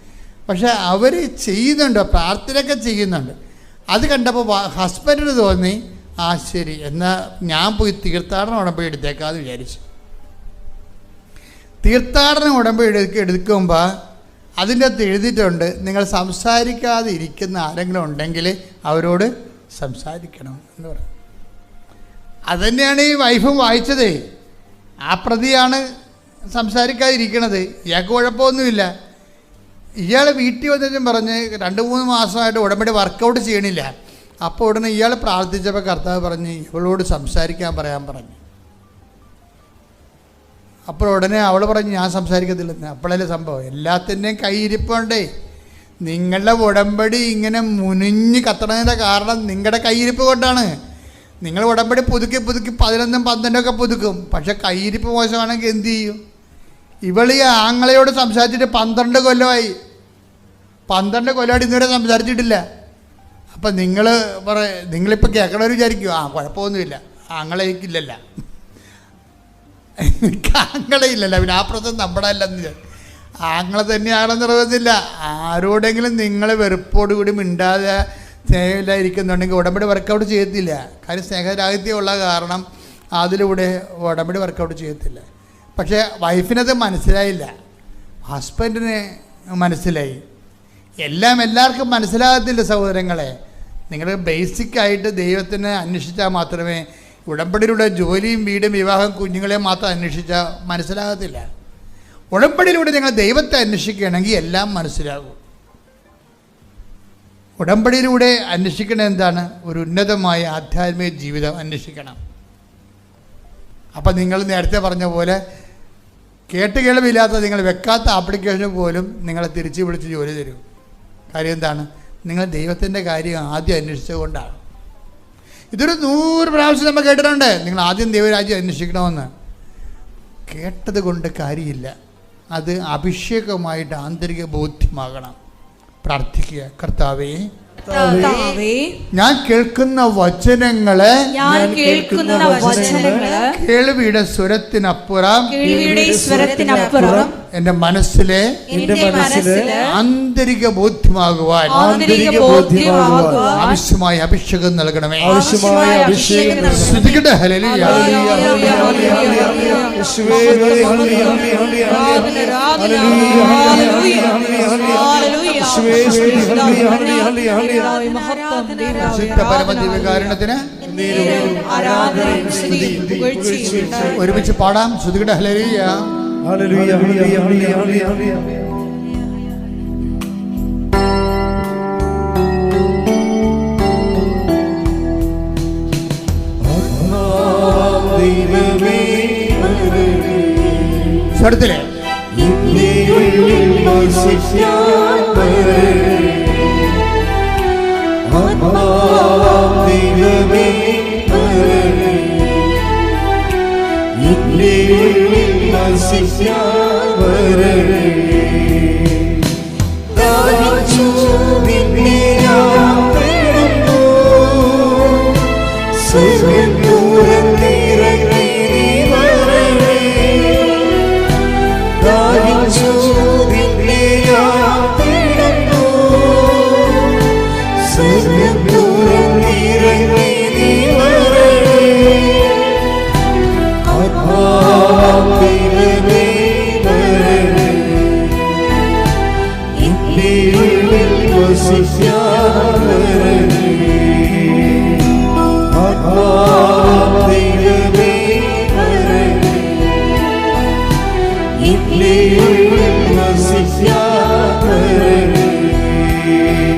പക്ഷേ അവർ ചെയ്യുന്നുണ്ട്, പ്രാർത്ഥനയൊക്കെ ചെയ്യുന്നുണ്ട്. അത് കണ്ടപ്പോൾ ഹസ്ബൻഡിന് തോന്നി, ശരി എന്നാൽ ഞാൻ പോയി തീർത്ഥാടന ഉടമ്പടി എടുത്തേക്കാമെന്ന് വിചാരിച്ചു. തീർത്ഥാടന ഉടമ്പടി എടുക്കുമ്പോൾ അതിൻ്റെ അകത്ത് എഴുതിയിട്ടുണ്ട്, നിങ്ങൾ സംസാരിക്കാതെ ഇരിക്കുന്ന ആരെങ്കിലും ഉണ്ടെങ്കിൽ അവരോട് സംസാരിക്കണം എന്ന് പറയും. അതുതന്നെയാണ് ഈ വൈഫും വായിച്ചത്. ആ പ്രതിയാണ് സംസാരിക്കാതിരിക്കണത്. ഇയാൾക്ക് കുഴപ്പമൊന്നുമില്ല. ഇയാൾ വീട്ടിൽ വന്നിട്ടും പറഞ്ഞ് 2-3 മാസമായിട്ട് ഉടമ്പടി വർക്കൗട്ട് ചെയ്യണില്ല. അപ്പോൾ ഉടനെ ഇയാൾ പ്രാർത്ഥിച്ചപ്പോൾ കർത്താവ് പറഞ്ഞ് ഇവളോട് സംസാരിക്കാൻ പറയാൻ പറഞ്ഞു. അപ്പോൾ ഉടനെ അവൾ പറഞ്ഞ് ഞാൻ സംസാരിക്കത്തില്ലെന്ന്. അപ്പോഴല്ലേ സംഭവം, എല്ലാത്തിൻ്റെയും കയ്യിരിപ്പുണ്ടേ. നിങ്ങളുടെ ഉടമ്പടി ഇങ്ങനെ മുനിഞ്ഞ് കത്തണതിൻ്റെ കാരണം നിങ്ങളുടെ കയ്യിരിപ്പ് കൊണ്ടാണ്. നിങ്ങൾ ഉടമ്പടി പുതുക്കി 11-12 പുതുക്കും, പക്ഷെ കയ്യിരിപ്പ് മോശമാണെങ്കിൽ എന്തു ചെയ്യും? ഇവളീ ആങ്ങളയോട് സംസാരിച്ചിട്ട് 12 കൊല്ലമായി. 12 കൊല്ലമായിട്ട് ഇന്നുവരെ സംസാരിച്ചിട്ടില്ല. അപ്പം നിങ്ങളിപ്പോൾ കേൾക്കണവർ വിചാരിക്കും, കുഴപ്പമൊന്നുമില്ല, ആങ്ങളേക്കില്ലല്ല, എനിക്ക് ആങ്ങളയില്ലല്ലോ, പിന്നെ ആ പ്രശ്നം നമ്മുടെ അല്ലെന്ന്. ആങ്ങളെ തന്നെയാണെന്ന് പറയുന്നില്ല. ആരോടെങ്കിലും നിങ്ങൾ വെറുപ്പോടുകൂടി മിണ്ടാതെ സ്നേഹമില്ലായിരിക്കുന്നുണ്ടെങ്കിൽ ഉടമ്പടി വർക്കൗട്ട് ചെയ്യത്തില്ല. കാര്യം സ്നേഹരാഹിത്യമുള്ള കാരണം അതിലൂടെ ഉടമ്പടി വർക്കൗട്ട് ചെയ്യത്തില്ല. പക്ഷേ വൈഫിനത് മനസ്സിലായില്ല, ഹസ്ബൻഡിന് മനസ്സിലായി. എല്ലാവർക്കും മനസ്സിലാകത്തില്ല സഹോദരങ്ങളെ. നിങ്ങൾ ബേസിക്കായിട്ട് ദൈവത്തിനെ അന്വേഷിച്ചാൽ മാത്രമേ, ഉടമ്പടിയിലൂടെ ജോലിയും വീടും വിവാഹം കുഞ്ഞുങ്ങളെയും മാത്രം അന്വേഷിച്ചാൽ മനസ്സിലാകത്തില്ല. ഉടമ്പടിയിലൂടെ നിങ്ങൾ ദൈവത്തെ അന്വേഷിക്കുകയാണെങ്കിൽ എല്ലാം മനസ്സിലാകും. ഉടമ്പടിയിലൂടെ അന്വേഷിക്കണം എന്താണ്? ഒരു ഉന്നതമായ ആധ്യാത്മിക ജീവിതം അന്വേഷിക്കണം. അപ്പം നിങ്ങൾ നേരത്തെ പറഞ്ഞ പോലെ കേട്ടുകേൾവില്ലാത്ത നിങ്ങൾ വെക്കാത്ത ആപ്ലിക്കേഷൻ പോലും നിങ്ങളെ തിരിച്ചു വിളിച്ച് ജോലി തരും. കാര്യം എന്താണ്? നിങ്ങൾ ദൈവത്തിൻ്റെ കാര്യം ആദ്യം അന്വേഷിച്ചുകൊണ്ടാണ്. ഇതൊരു 100 പ്രാവശ്യം നമ്മൾ കേട്ടിട്ടുണ്ട്, നിങ്ങൾ ആദ്യം ദൈവരാജ്യം അന്വേഷിക്കണമെന്ന്. കേട്ടത് കൊണ്ട് കാര്യമില്ല, അത് അഭിഷേകമായിട്ട് ആന്തരിക ബോധ്യമാകണം. പ്രാർത്ഥിക്കുക, കർത്താവേ, ഞാൻ കേൾക്കുന്ന വചനങ്ങള് കേൾവിയുടെ സ്വരത്തിനപ്പുറം എന്റെ മനസ്സിലെ ആന്തരിക ബോധ്യമാകുവാൻ ആവശ്യമായ അഭിഷേകം നൽകണമേ. ശ്രദ്ധിക്കട്ടെ. ഹല്ലേലൂയ. പരമദിവ്യകാരുണ്യത്തിന് ഒരുമിച്ച് പാടാം. ശ്രദ്ധിക്കട്ടെ. Hallelujah. Hallelujah, hallelujah, hallelujah, hallelujah. സ്വരത്തിലെ എന്നിൽ വസിക്കാൻ വരണമേ. ആത്മാദൈവമേ വരണമേ. എന്നിൽ വസിക്കാൻ